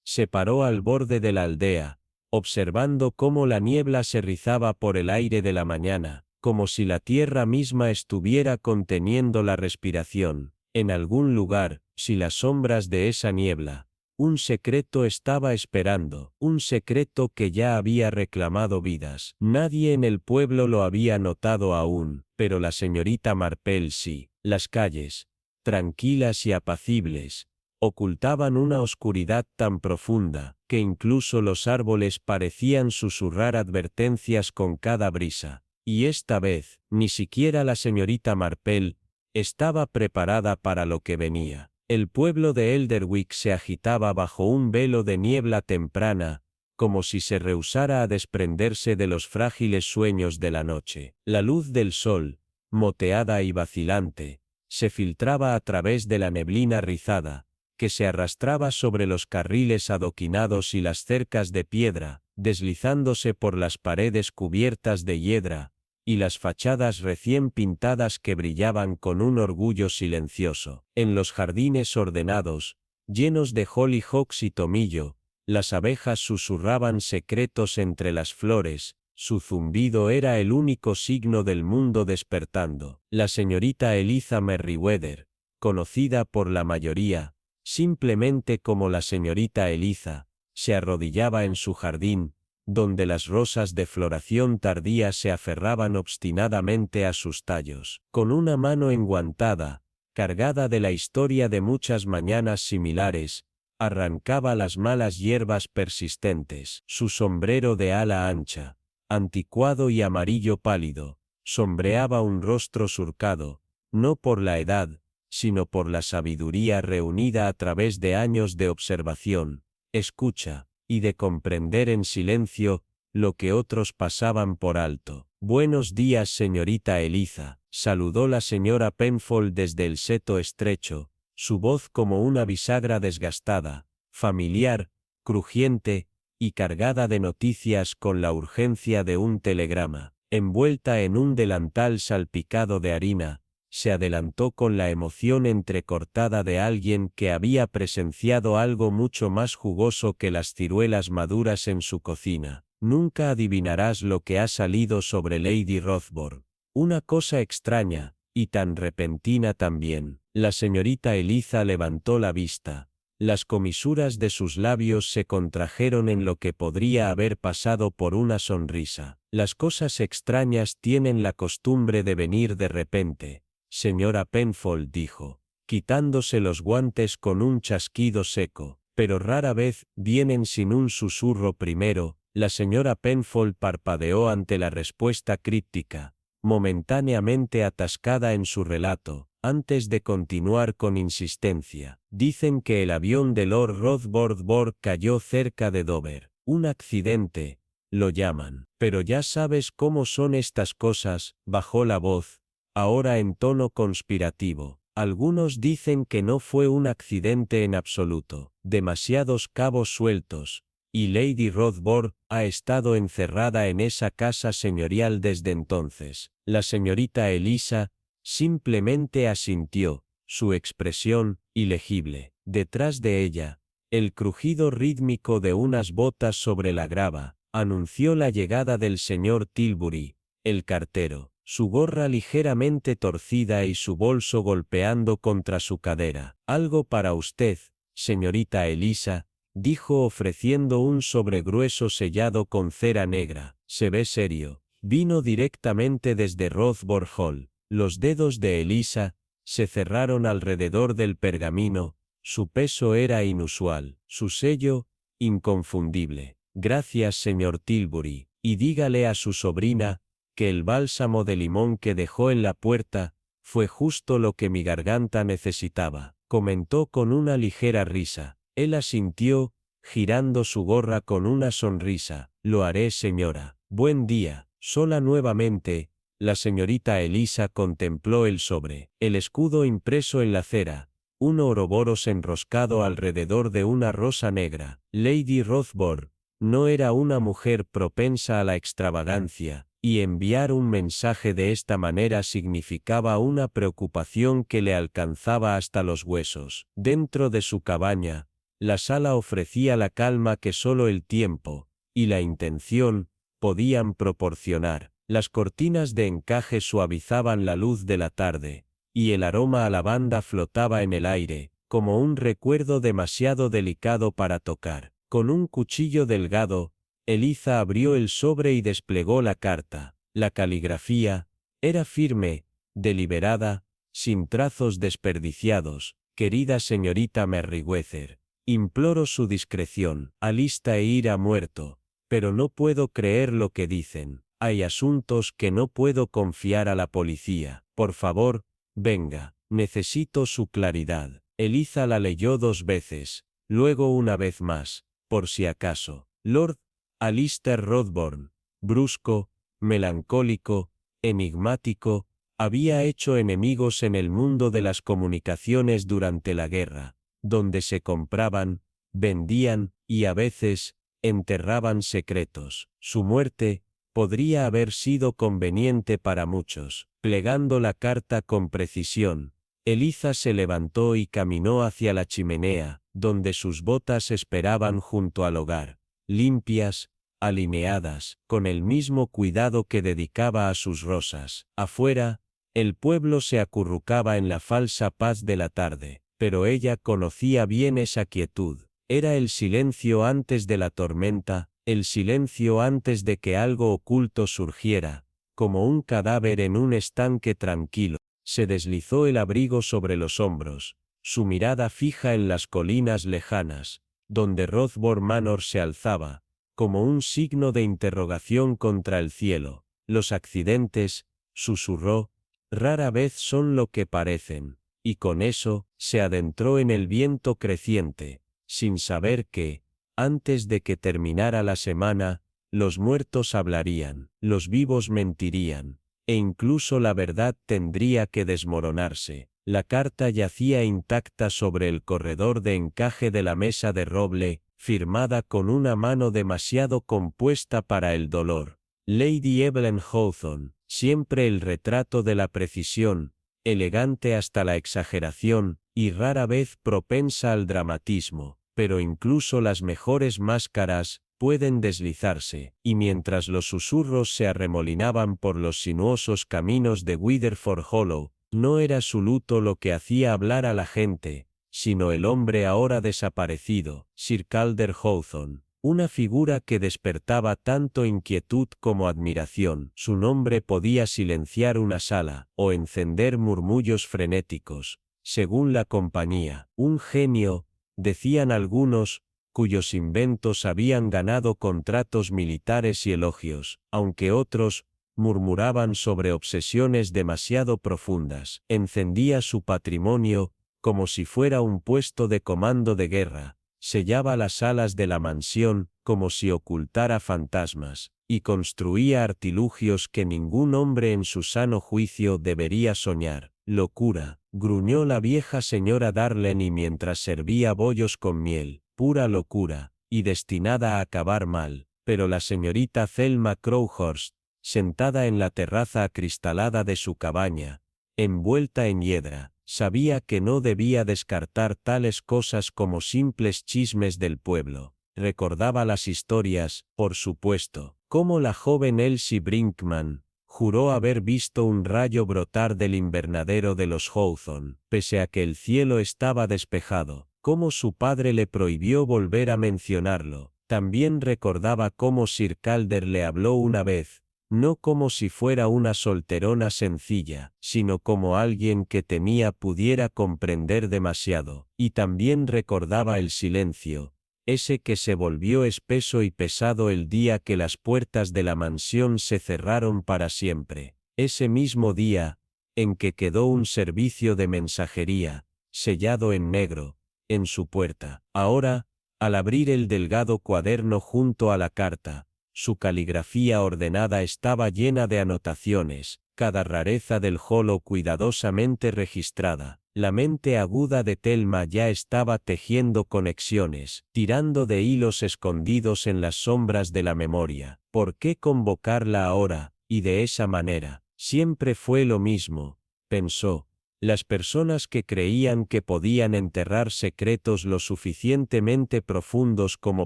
Se paró al borde de la aldea, observando cómo la niebla se rizaba por el aire de la mañana, como si la tierra misma estuviera conteniendo la respiración. En algún lugar, si las sombras de esa niebla, un secreto estaba esperando, un secreto que ya había reclamado vidas. Nadie en el pueblo lo había notado aún, pero la señorita Marple sí. Las calles, tranquilas y apacibles, ocultaban una oscuridad tan profunda, que incluso los árboles parecían susurrar advertencias con cada brisa. Y esta vez, ni siquiera la señorita Marple estaba preparada para lo que venía. El pueblo de Elderwick se agitaba bajo un velo de niebla temprana, como si se rehusara a desprenderse de los frágiles sueños de la noche. La luz del sol, moteada y vacilante, se filtraba a través de la neblina rizada, que se arrastraba sobre los carriles adoquinados y las cercas de piedra, deslizándose por las paredes cubiertas de hiedra, y las fachadas recién pintadas que brillaban con un orgullo silencioso. En los jardines ordenados, llenos de hollyhocks y tomillo, las abejas susurraban secretos entre las flores, su zumbido era el único signo del mundo despertando. La señorita Eliza Merriweather, conocida por la mayoría, simplemente como la señorita Eliza, se arrodillaba en su jardín, donde las rosas de floración tardía se aferraban obstinadamente a sus tallos. Con una mano enguantada, cargada de la historia de muchas mañanas similares, arrancaba las malas hierbas persistentes. Su sombrero de ala ancha, anticuado y amarillo pálido, sombreaba un rostro surcado, no por la edad, sino por la sabiduría reunida a través de años de observación, escucha, y de comprender en silencio lo que otros pasaban por alto. Buenos días, señorita Eliza, saludó la señora Penfold desde el seto estrecho, su voz como una bisagra desgastada, familiar, crujiente, y cargada de noticias con la urgencia de un telegrama. Envuelta en un delantal salpicado de harina, se adelantó con la emoción entrecortada de alguien que había presenciado algo mucho más jugoso que las ciruelas maduras en su cocina. Nunca adivinarás lo que ha salido sobre Lady Rothburn. Una cosa extraña, y tan repentina también. La señorita Eliza levantó la vista. Las comisuras de sus labios se contrajeron en lo que podría haber pasado por una sonrisa. Las cosas extrañas tienen la costumbre de venir de repente, señora Penfold dijo, quitándose los guantes con un chasquido seco, pero rara vez vienen sin un susurro primero. La señora Penfold parpadeó ante la respuesta críptica, momentáneamente atascada en su relato, antes de continuar con insistencia. Dicen que el avión de Lord Rothburn cayó cerca de Dover. Un accidente, lo llaman. Pero ya sabes cómo son estas cosas, bajó la voz, ahora en tono conspirativo. Algunos dicen que no fue un accidente en absoluto, demasiados cabos sueltos, y Lady Rothburn ha estado encerrada en esa casa señorial desde entonces. La señorita Eliza simplemente asintió, su expresión, ilegible. Detrás de ella, el crujido rítmico de unas botas sobre la grava, anunció la llegada del señor Tilbury, el cartero, su gorra ligeramente torcida y su bolso golpeando contra su cadera. Algo para usted, señorita Eliza, dijo ofreciendo un sobre grueso sellado con cera negra. Se ve serio. Vino directamente desde Rothburn Hall. Los dedos de Eliza se cerraron alrededor del pergamino, su peso era inusual, su sello, inconfundible. Gracias, señor Tilbury, y dígale a su sobrina que el bálsamo de limón que dejó en la puerta fue justo lo que mi garganta necesitaba, comentó con una ligera risa. Él asintió, girando su gorra con una sonrisa. Lo haré, señora. Buen día. Sola nuevamente, la señorita Eliza contempló el sobre, el escudo impreso en la cera, un ouroboros enroscado alrededor de una rosa negra. Lady Rothburn no era una mujer propensa a la extravagancia, y enviar un mensaje de esta manera significaba una preocupación que le alcanzaba hasta los huesos. Dentro de su cabaña, La sala ofrecía la calma que solo el tiempo, y la intención, podían proporcionar. Las cortinas de encaje suavizaban la luz de la tarde, y el aroma a lavanda flotaba en el aire, como un recuerdo demasiado delicado para tocar. Con un cuchillo delgado, Eliza abrió el sobre y desplegó la carta. La caligrafía era firme, deliberada, sin trazos desperdiciados. Querida señorita Merriweather, imploro su discreción. Alistair ha muerto, pero no puedo creer lo que dicen. Hay asuntos que no puedo confiar a la policía. Por favor, venga, necesito su claridad. Eliza la leyó 2 veces, luego una vez más, por si acaso. Lord Alistair Rothborn, brusco, melancólico, enigmático, había hecho enemigos en el mundo de las comunicaciones durante la guerra, donde se compraban, vendían, y a veces, enterraban secretos. Su muerte podría haber sido conveniente para muchos. Plegando la carta con precisión, Eliza se levantó y caminó hacia la chimenea, donde sus botas esperaban junto al hogar, limpias, alineadas, con el mismo cuidado que dedicaba a sus rosas. Afuera, el pueblo se acurrucaba en la falsa paz de la tarde, pero ella conocía bien esa quietud. Era el silencio antes de la tormenta, el silencio antes de que algo oculto surgiera, como un cadáver en un estanque tranquilo. Se deslizó el abrigo sobre los hombros, su mirada fija en las colinas lejanas, donde Rothborn Manor se alzaba, como un signo de interrogación contra el cielo. Los accidentes, susurró, rara vez son lo que parecen, y con eso, se adentró en el viento creciente, sin saber que, antes de que terminara la semana, los muertos hablarían, los vivos mentirían, e incluso la verdad tendría que desmoronarse. La carta yacía intacta sobre el corredor de encaje de la mesa de roble, firmada con una mano demasiado compuesta para el dolor. Lady Evelyn Hawthorne, siempre el retrato de la precisión, elegante hasta la exageración, y rara vez propensa al dramatismo, pero incluso las mejores máscaras pueden deslizarse, y mientras los susurros se arremolinaban por los sinuosos caminos de Witherford Hollow, no era su luto lo que hacía hablar a la gente, sino el hombre ahora desaparecido, Sir Calder Hawthorne, una figura que despertaba tanto inquietud como admiración. Su nombre podía silenciar una sala, o encender murmullos frenéticos, según la compañía. Un genio, decían algunos, cuyos inventos habían ganado contratos militares y elogios, aunque otros murmuraban sobre obsesiones demasiado profundas. Encendía su patrimonio, como si fuera un puesto de comando de guerra, sellaba las alas de la mansión, como si ocultara fantasmas, y construía artilugios que ningún hombre en su sano juicio debería soñar. Locura, gruñó la vieja señora Darlene mientras servía bollos con miel. Pura locura, y destinada a acabar mal, pero la señorita Thelma Crowhurst, sentada en la terraza acristalada de su cabaña, envuelta en hiedra, sabía que no debía descartar tales cosas como simples chismes del pueblo. Recordaba las historias, por supuesto, como la joven Elsie Brinkman juró haber visto un rayo brotar del invernadero de los Hawthorne, pese a que el cielo estaba despejado. Cómo su padre le prohibió volver a mencionarlo. También recordaba cómo Sir Calder le habló una vez, no como si fuera una solterona sencilla, sino como alguien que temía pudiera comprender demasiado. Y también recordaba el silencio, ese que se volvió espeso y pesado el día que las puertas de la mansión se cerraron para siempre. Ese mismo día, en que quedó un servicio de mensajería, sellado en negro, en su puerta. Ahora, al abrir el delgado cuaderno junto a la carta, su caligrafía ordenada estaba llena de anotaciones, cada rareza del Hollow cuidadosamente registrada. La mente aguda de Thelma ya estaba tejiendo conexiones, tirando de hilos escondidos en las sombras de la memoria. ¿Por qué convocarla ahora, y de esa manera? Siempre fue lo mismo, pensó. Las personas que creían que podían enterrar secretos lo suficientemente profundos como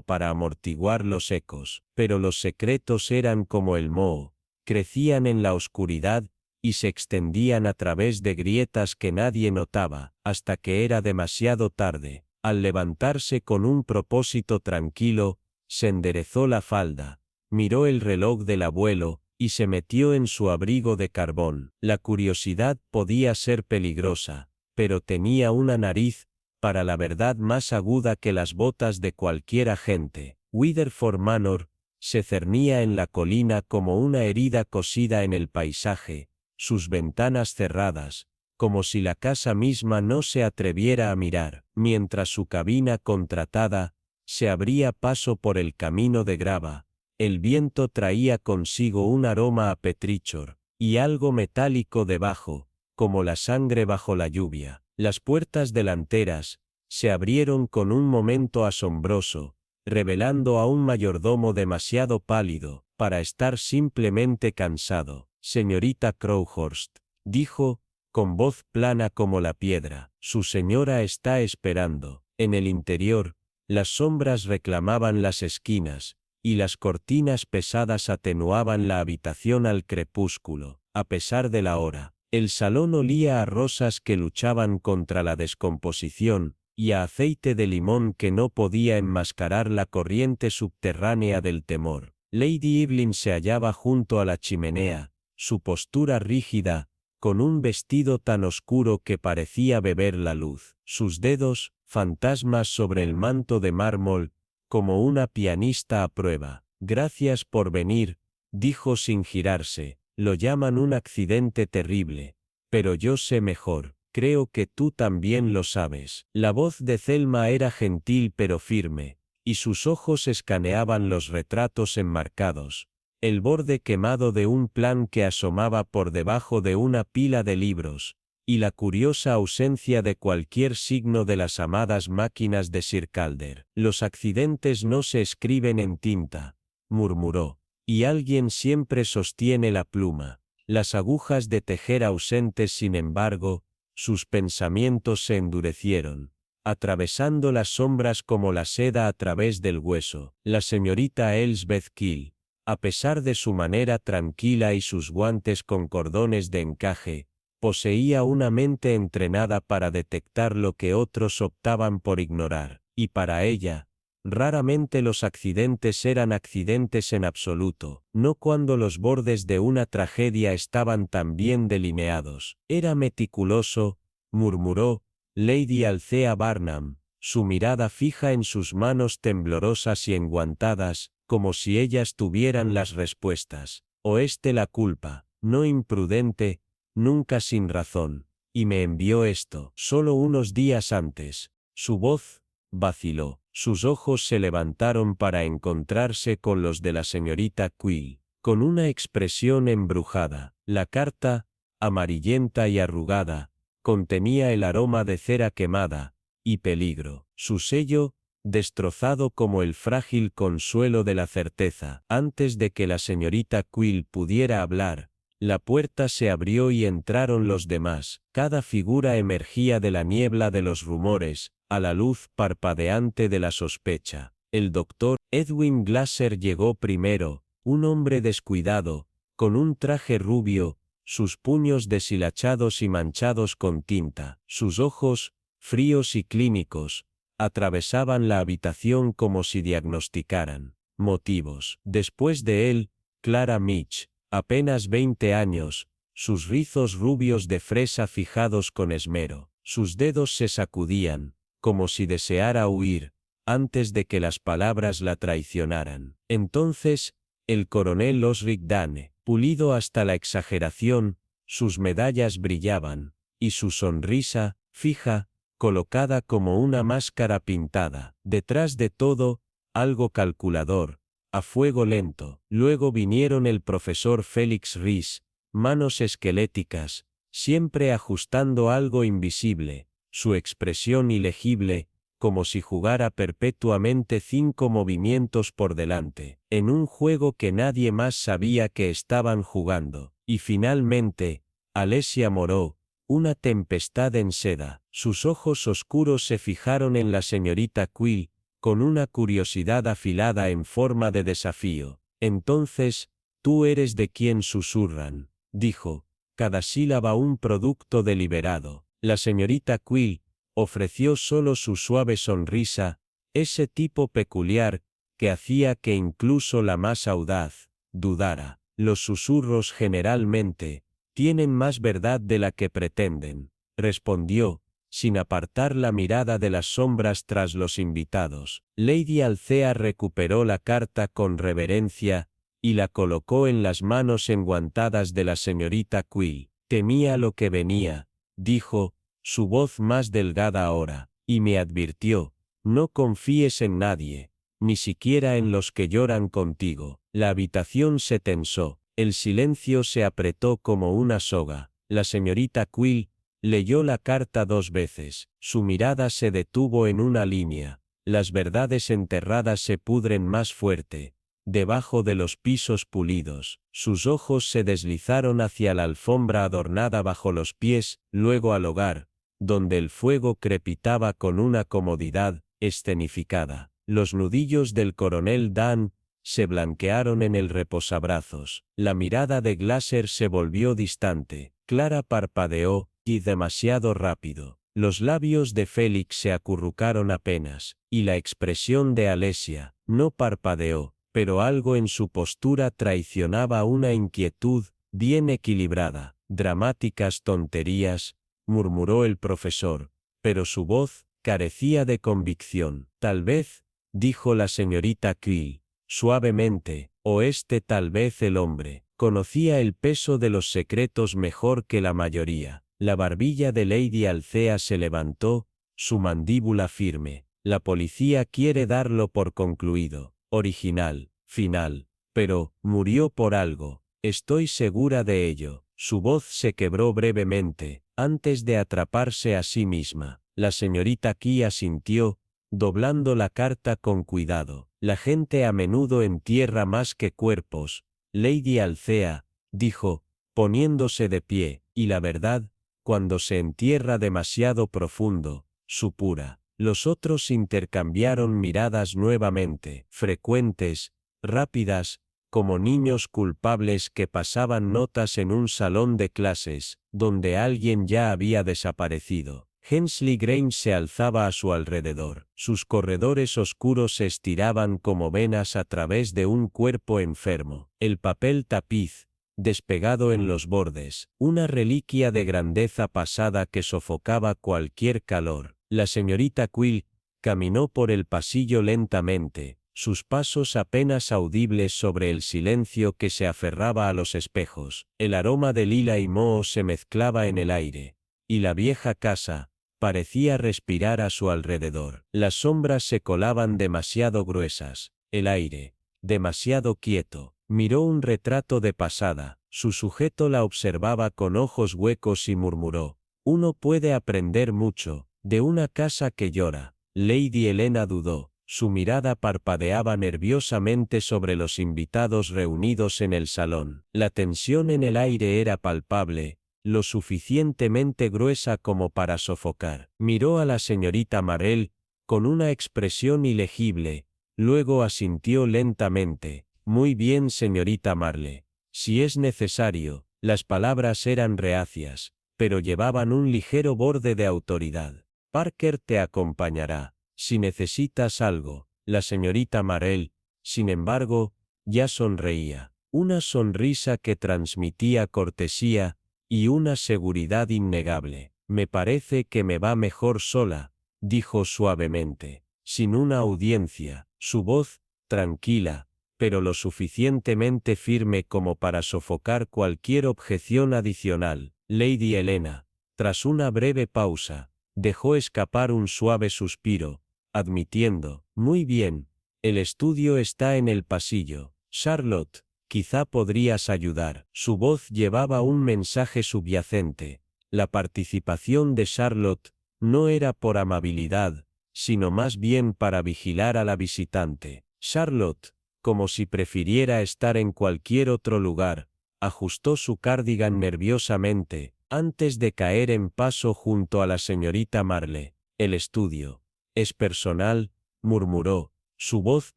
para amortiguar los ecos, pero los secretos eran como el moho, crecían en la oscuridad, y se extendían a través de grietas que nadie notaba, hasta que era demasiado tarde. Al levantarse con un propósito tranquilo, se enderezó la falda, miró el reloj del abuelo, y se metió en su abrigo de carbón. La curiosidad podía ser peligrosa, pero tenía una nariz, para la verdad más aguda que las botas de cualquier agente. Weatherford Manor se cernía en la colina como una herida cosida en el paisaje, sus ventanas cerradas, como si la casa misma no se atreviera a mirar, mientras su cabina contratada se abría paso por el camino de grava. El viento traía consigo un aroma a petrichor, y algo metálico debajo, como la sangre bajo la lluvia. Las puertas delanteras se abrieron con un momento asombroso, revelando a un mayordomo demasiado pálido para estar simplemente cansado. Señorita Crowhurst, dijo, con voz plana como la piedra, su señora está esperando. En el interior, las sombras reclamaban las esquinas, y las cortinas pesadas atenuaban la habitación al crepúsculo. A pesar de la hora, el salón olía a rosas que luchaban contra la descomposición, y a aceite de limón que no podía enmascarar la corriente subterránea del temor. Lady Evelyn se hallaba junto a la chimenea, su postura rígida, con un vestido tan oscuro que parecía beber la luz. Sus dedos, fantasmas sobre el manto de mármol, como una pianista a prueba. Gracias por venir, dijo sin girarse. Lo llaman un accidente terrible, pero yo sé mejor. Creo que tú también lo sabes. La voz de Thelma era gentil pero firme, y sus ojos escaneaban los retratos enmarcados, el borde quemado de un plan que asomaba por debajo de una pila de libros, y la curiosa ausencia de cualquier signo de las amadas máquinas de Sir Calder. Los accidentes no se escriben en tinta, murmuró, y alguien siempre sostiene la pluma. Las agujas de tejer ausentes, sin embargo, sus pensamientos se endurecieron, atravesando las sombras como la seda a través del hueso. La señorita Elsbeth Kiel, a pesar de su manera tranquila y sus guantes con cordones de encaje, poseía una mente entrenada para detectar lo que otros optaban por ignorar, y para ella, raramente los accidentes eran accidentes en absoluto, no cuando los bordes de una tragedia estaban tan bien delineados. Era meticuloso, murmuró Lady Althea Barnum, su mirada fija en sus manos temblorosas y enguantadas, como si ellas tuvieran las respuestas. Oeste la culpa, no imprudente, nunca sin razón, y me envió esto solo unos días antes. Su voz vaciló, sus ojos se levantaron para encontrarse con los de la señorita Quill, con una expresión embrujada. La carta, amarillenta y arrugada, contenía el aroma de cera quemada, y peligro. Su sello, destrozado como el frágil consuelo de la certeza. Antes de que la señorita Quill pudiera hablar, la puerta se abrió y entraron los demás. Cada figura emergía de la niebla de los rumores, a la luz parpadeante de la sospecha. El doctor Edwin Glasser llegó primero, un hombre descuidado, con un traje rubio, sus puños deshilachados y manchados con tinta. Sus ojos, fríos y clínicos, atravesaban la habitación como si diagnosticaran motivos. Después de él, Clara Mitch, apenas 20 años, sus rizos rubios de fresa fijados con esmero. Sus dedos se sacudían, como si deseara huir, antes de que las palabras la traicionaran. Entonces, el coronel Osric Dane, pulido hasta la exageración, sus medallas brillaban, y su sonrisa, fija, colocada como una máscara pintada. Detrás de todo, algo calculador, a fuego lento. Luego vinieron el profesor Félix Rees, manos esqueléticas, siempre ajustando algo invisible, su expresión ilegible, como si jugara perpetuamente 5 movimientos por delante, en un juego que nadie más sabía que estaban jugando. Y finalmente, Alessia Moreau, una tempestad en seda. Sus ojos oscuros se fijaron en la señorita Quill, con una curiosidad afilada en forma de desafío. Entonces, tú eres de quien susurran, dijo, cada sílaba un producto deliberado. La señorita Quill ofreció solo su suave sonrisa, ese tipo peculiar, que hacía que incluso la más audaz dudara. Los susurros generalmente tienen más verdad de la que pretenden, respondió, sin apartar la mirada de las sombras tras los invitados. Lady Alcea recuperó la carta con reverencia, y la colocó en las manos enguantadas de la señorita Quill. Temía lo que venía, dijo, su voz más delgada ahora, y me advirtió, no confíes en nadie, ni siquiera en los que lloran contigo. La habitación se tensó, el silencio se apretó como una soga. La señorita Quill leyó la carta 2 veces, su mirada se detuvo en una línea. Las verdades enterradas se pudren más fuerte, debajo de los pisos pulidos. Sus ojos se deslizaron hacia la alfombra adornada bajo los pies, luego al hogar, donde el fuego crepitaba con una comodidad escenificada. Los nudillos del coronel Dan se blanquearon en el reposabrazos. La mirada de Glasser se volvió distante. Clara parpadeó, y demasiado rápido. Los labios de Félix se acurrucaron apenas, y la expresión de Alesia no parpadeó, pero algo en su postura traicionaba una inquietud bien equilibrada. Dramáticas tonterías, murmuró el profesor, pero su voz carecía de convicción. Tal vez, dijo la señorita Quill, suavemente, o tal vez el hombre, conocía el peso de los secretos mejor que la mayoría. La barbilla de Lady Alcea se levantó, su mandíbula firme. La policía quiere darlo por concluido, original, final, pero, murió por algo, estoy segura de ello. Su voz se quebró brevemente, antes de atraparse a sí misma. La señorita Quill asintió, doblando la carta con cuidado. La gente a menudo entierra más que cuerpos, Lady Alcea, dijo, poniéndose de pie, y la verdad, cuando se entierra demasiado profundo, supura. Los otros intercambiaron miradas nuevamente, frecuentes, rápidas, como niños culpables que pasaban notas en un salón de clases, donde alguien ya había desaparecido. Hensley Grange se alzaba a su alrededor. Sus corredores oscuros se estiraban como venas a través de un cuerpo enfermo. El papel tapiz, despegado en los bordes, una reliquia de grandeza pasada que sofocaba cualquier calor. La señorita Quill caminó por el pasillo lentamente, sus pasos apenas audibles sobre el silencio que se aferraba a los espejos. El aroma de lila y moho se mezclaba en el aire, y la vieja casa parecía respirar a su alrededor. Las sombras se colaban demasiado gruesas, el aire, demasiado quieto. Miró un retrato de pasada, su sujeto la observaba con ojos huecos y murmuró, uno puede aprender mucho, de una casa que llora. Lady Helena dudó, su mirada parpadeaba nerviosamente sobre los invitados reunidos en el salón. La tensión en el aire era palpable, lo suficientemente gruesa como para sofocar. Miró a la señorita Marell, con una expresión ilegible, luego asintió lentamente. Muy bien, señorita Marle. Si es necesario. Las palabras eran reacias, pero llevaban un ligero borde de autoridad. Parker te acompañará, si necesitas algo. La señorita Marell, sin embargo, ya sonreía. Una sonrisa que transmitía cortesía, y una seguridad innegable. Me parece que me va mejor sola, dijo suavemente, sin una audiencia. Su voz, tranquila, pero lo suficientemente firme como para sofocar cualquier objeción adicional. Lady Helena, tras una breve pausa, dejó escapar un suave suspiro, admitiendo, muy bien, el estudio está en el pasillo. Charlotte, quizá podrías ayudar. Su voz llevaba un mensaje subyacente. La participación de Charlotte no era por amabilidad, sino más bien para vigilar a la visitante. Charlotte, como si prefiriera estar en cualquier otro lugar, ajustó su cardigan nerviosamente, antes de caer en paso junto a la señorita Marle. El estudio es personal, murmuró. Su voz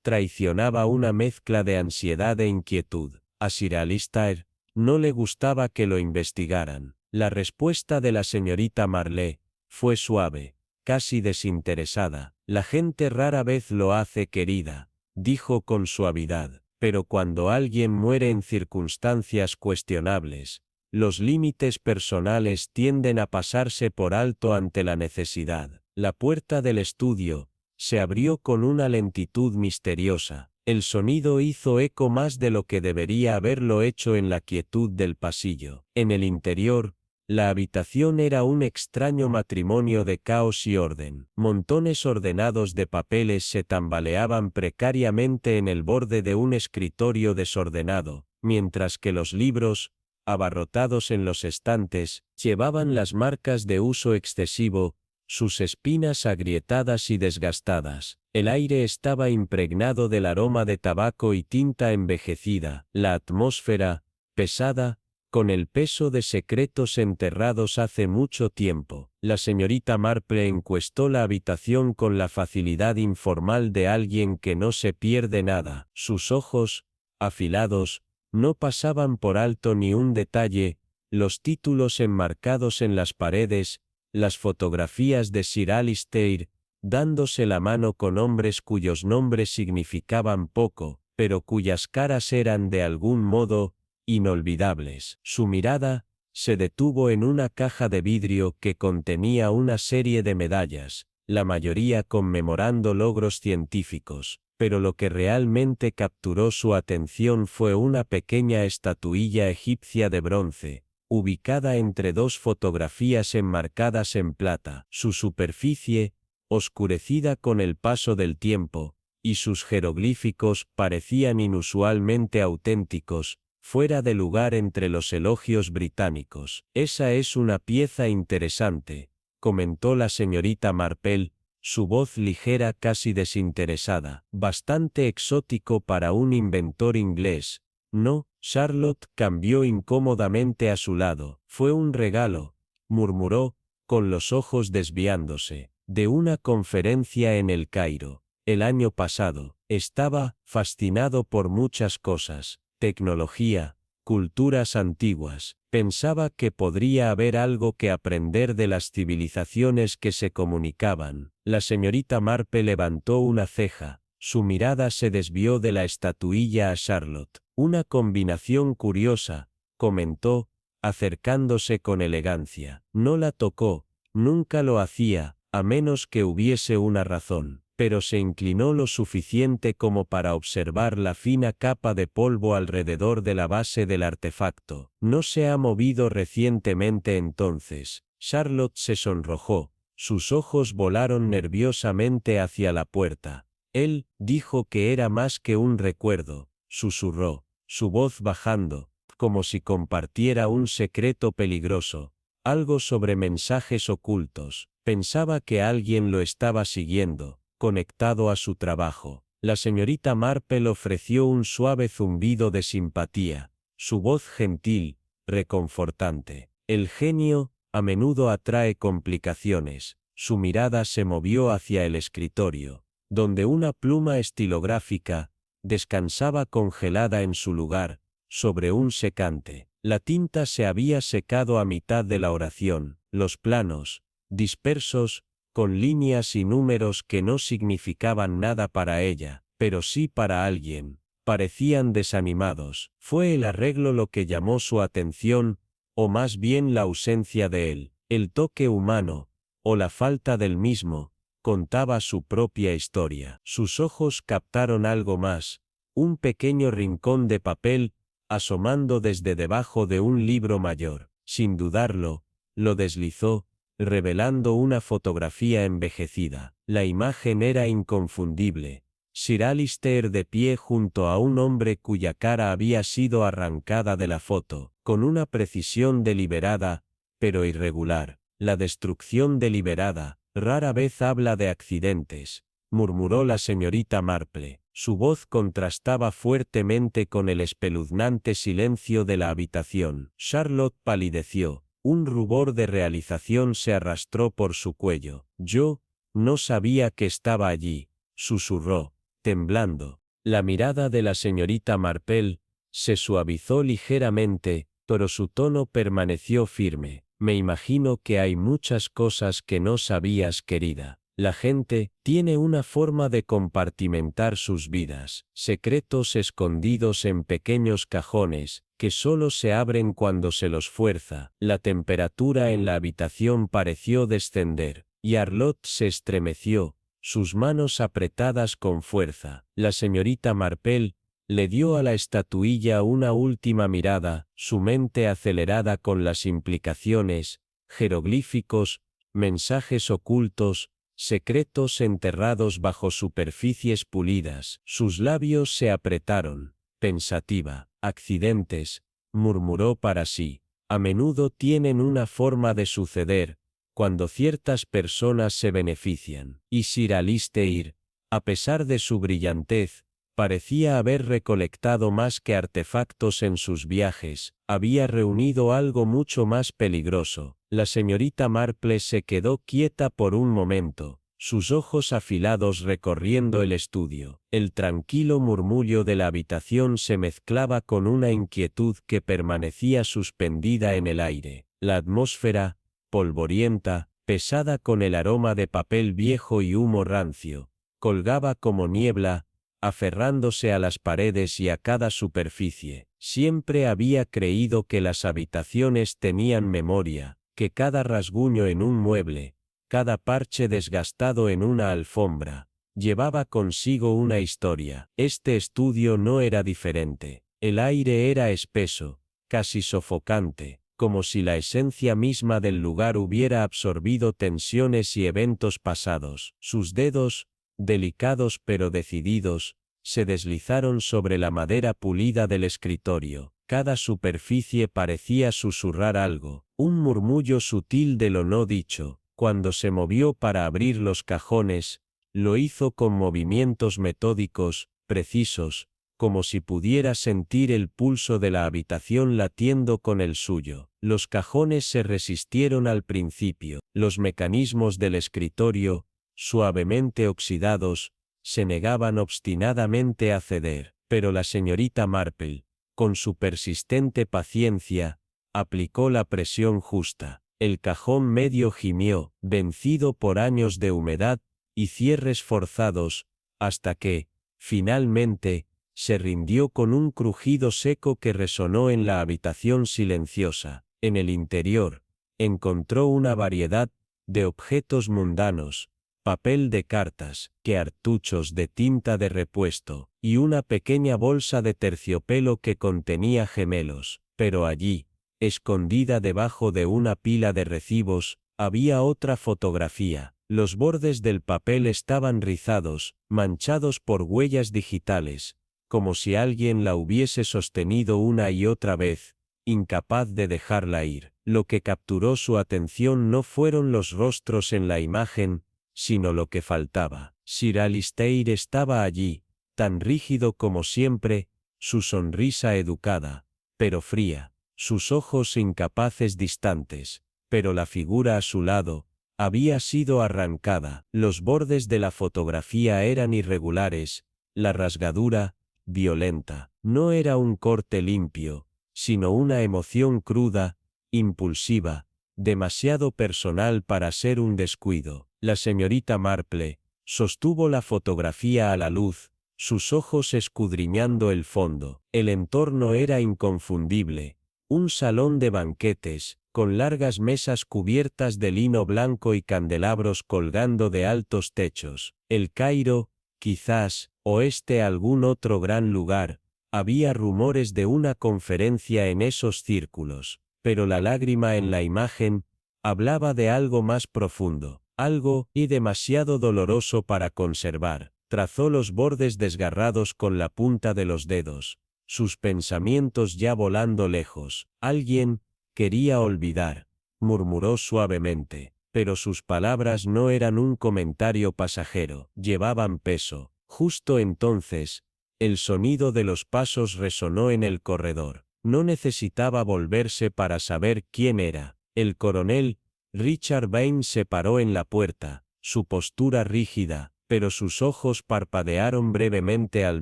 traicionaba una mezcla de ansiedad e inquietud. A Sir Alistair no le gustaba que lo investigaran. La respuesta de la señorita Marle fue suave, casi desinteresada. La gente rara vez lo hace, querida, dijo con suavidad, pero cuando alguien muere en circunstancias cuestionables, los límites personales tienden a pasarse por alto ante la necesidad. La puerta del estudio se abrió con una lentitud misteriosa. El sonido hizo eco más de lo que debería haberlo hecho en la quietud del pasillo. En el interior, la habitación era un extraño matrimonio de caos y orden. Montones ordenados de papeles se tambaleaban precariamente en el borde de un escritorio desordenado, mientras que los libros, abarrotados en los estantes, llevaban las marcas de uso excesivo, sus espinas agrietadas y desgastadas. El aire estaba impregnado del aroma de tabaco y tinta envejecida. La atmósfera, pesada, con el peso de secretos enterrados hace mucho tiempo. La señorita Marple encuestó la habitación con la facilidad informal de alguien que no se pierde nada. Sus ojos, afilados, no pasaban por alto ni un detalle, los títulos enmarcados en las paredes, las fotografías de Sir Alistair, dándose la mano con hombres cuyos nombres significaban poco, pero cuyas caras eran de algún modo inolvidables. Su mirada se detuvo en una caja de vidrio que contenía una serie de medallas, la mayoría conmemorando logros científicos, pero lo que realmente capturó su atención fue una pequeña estatuilla egipcia de bronce, ubicada entre dos fotografías enmarcadas en plata. Su superficie, oscurecida con el paso del tiempo, y sus jeroglíficos parecían inusualmente auténticos, fuera de lugar entre los elogios británicos. «Esa es una pieza interesante», comentó la señorita Marple, su voz ligera casi desinteresada. «Bastante exótico para un inventor inglés, ¿no?» Charlotte cambió incómodamente a su lado. «Fue un regalo», murmuró, con los ojos desviándose, «de una conferencia en El Cairo. El año pasado. Estaba fascinado por muchas cosas. Tecnología, culturas antiguas. Pensaba que podría haber algo que aprender de las civilizaciones que se comunicaban». La señorita Marple levantó una ceja. Su mirada se desvió de la estatuilla a Charlotte. «Una combinación curiosa», comentó, acercándose con elegancia. No la tocó, nunca lo hacía, a menos que hubiese una razón, pero se inclinó lo suficiente como para observar la fina capa de polvo alrededor de la base del artefacto. «No se ha movido recientemente entonces». Charlotte se sonrojó, sus ojos volaron nerviosamente hacia la puerta. «Él dijo que era más que un recuerdo», susurró, su voz bajando, como si compartiera un secreto peligroso, algo sobre mensajes ocultos. Pensaba que alguien lo estaba siguiendo, conectado a su trabajo. La señorita Marple ofreció un suave zumbido de simpatía, su voz gentil, reconfortante. «El genio a menudo atrae complicaciones». Su mirada se movió hacia el escritorio, donde una pluma estilográfica descansaba congelada en su lugar, sobre un secante. La tinta se había secado a mitad de la oración. Los planos, dispersos, con líneas y números que no significaban nada para ella, pero sí para alguien, parecían desanimados. Fue el arreglo lo que llamó su atención, o más bien la ausencia de él. El toque humano, o la falta del mismo, contaba su propia historia. Sus ojos captaron algo más, un pequeño rincón de papel, asomando desde debajo de un libro mayor. Sin dudarlo, lo deslizó, revelando una fotografía envejecida. La imagen era inconfundible. Sir Alistair de pie junto a un hombre cuya cara había sido arrancada de la foto, con una precisión deliberada, pero irregular. «La destrucción deliberada, rara vez habla de accidentes», murmuró la señorita Marple. Su voz contrastaba fuertemente con el espeluznante silencio de la habitación. Charlotte palideció. Un rubor de realización se arrastró por su cuello. «Yo no sabía que estaba allí», susurró, temblando. La mirada de la señorita Marple se suavizó ligeramente, pero su tono permaneció firme. «Me imagino que hay muchas cosas que no sabías, querida. La gente tiene una forma de compartimentar sus vidas, secretos escondidos en pequeños cajones, que solo se abren cuando se los fuerza». La temperatura en la habitación pareció descender, y Arlott se estremeció, sus manos apretadas con fuerza. La señorita Marple le dio a la estatuilla una última mirada, su mente acelerada con las implicaciones, jeroglíficos, mensajes ocultos, secretos enterrados bajo superficies pulidas. Sus labios se apretaron, pensativa. «Accidentes», murmuró para sí, «a menudo tienen una forma de suceder, cuando ciertas personas se benefician». Y Sir Alistair, a pesar de su brillantez, parecía haber recolectado más que artefactos en sus viajes, había reunido algo mucho más peligroso. La señorita Marple se quedó quieta por un momento, sus ojos afilados recorriendo el estudio. El tranquilo murmullo de la habitación se mezclaba con una inquietud que permanecía suspendida en el aire. La atmósfera, polvorienta, pesada con el aroma de papel viejo y humo rancio, colgaba como niebla, aferrándose a las paredes y a cada superficie. Siempre había creído que las habitaciones tenían memoria, que cada rasguño en un mueble, cada parche desgastado en una alfombra, llevaba consigo una historia. Este estudio no era diferente. El aire era espeso, casi sofocante, como si la esencia misma del lugar hubiera absorbido tensiones y eventos pasados. Sus dedos, delicados pero decididos, se deslizaron sobre la madera pulida del escritorio. Cada superficie parecía susurrar algo, un murmullo sutil de lo no dicho. Cuando se movió para abrir los cajones, lo hizo con movimientos metódicos, precisos, como si pudiera sentir el pulso de la habitación latiendo con el suyo. Los cajones se resistieron al principio. Los mecanismos del escritorio, suavemente oxidados, se negaban obstinadamente a ceder, pero la señorita Marple, con su persistente paciencia, aplicó la presión justa. El cajón medio gimió, vencido por años de humedad y cierres forzados, hasta que, finalmente, se rindió con un crujido seco que resonó en la habitación silenciosa. En el interior, encontró una variedad de objetos mundanos, papel de cartas, cartuchos de tinta de repuesto, y una pequeña bolsa de terciopelo que contenía gemelos. Pero allí, escondida debajo de una pila de recibos, había otra fotografía. Los bordes del papel estaban rizados, manchados por huellas digitales, como si alguien la hubiese sostenido una y otra vez, incapaz de dejarla ir. Lo que capturó su atención no fueron los rostros en la imagen, sino lo que faltaba. Sir Alistair estaba allí, tan rígido como siempre, su sonrisa educada, pero fría, sus ojos incapaces distantes, pero la figura a su lado había sido arrancada. Los bordes de la fotografía eran irregulares, la rasgadura, violenta. No era un corte limpio, sino una emoción cruda, impulsiva, demasiado personal para ser un descuido. La señorita Marple sostuvo la fotografía a la luz, sus ojos escudriñando el fondo. El entorno era inconfundible, un salón de banquetes, con largas mesas cubiertas de lino blanco y candelabros colgando de altos techos. El Cairo, quizás, o algún otro gran lugar, había rumores de una conferencia en esos círculos, pero la lágrima en la imagen hablaba de algo más profundo, algo y demasiado doloroso para conservar. Trazó los bordes desgarrados con la punta de los dedos, sus pensamientos ya volando lejos. Alguien quería olvidar, murmuró suavemente, pero sus palabras no eran un comentario pasajero, llevaban peso. Justo entonces, el sonido de los pasos resonó en el corredor. No necesitaba volverse para saber quién era. El coronel Richard Vane se paró en la puerta, su postura rígida, pero sus ojos parpadearon brevemente al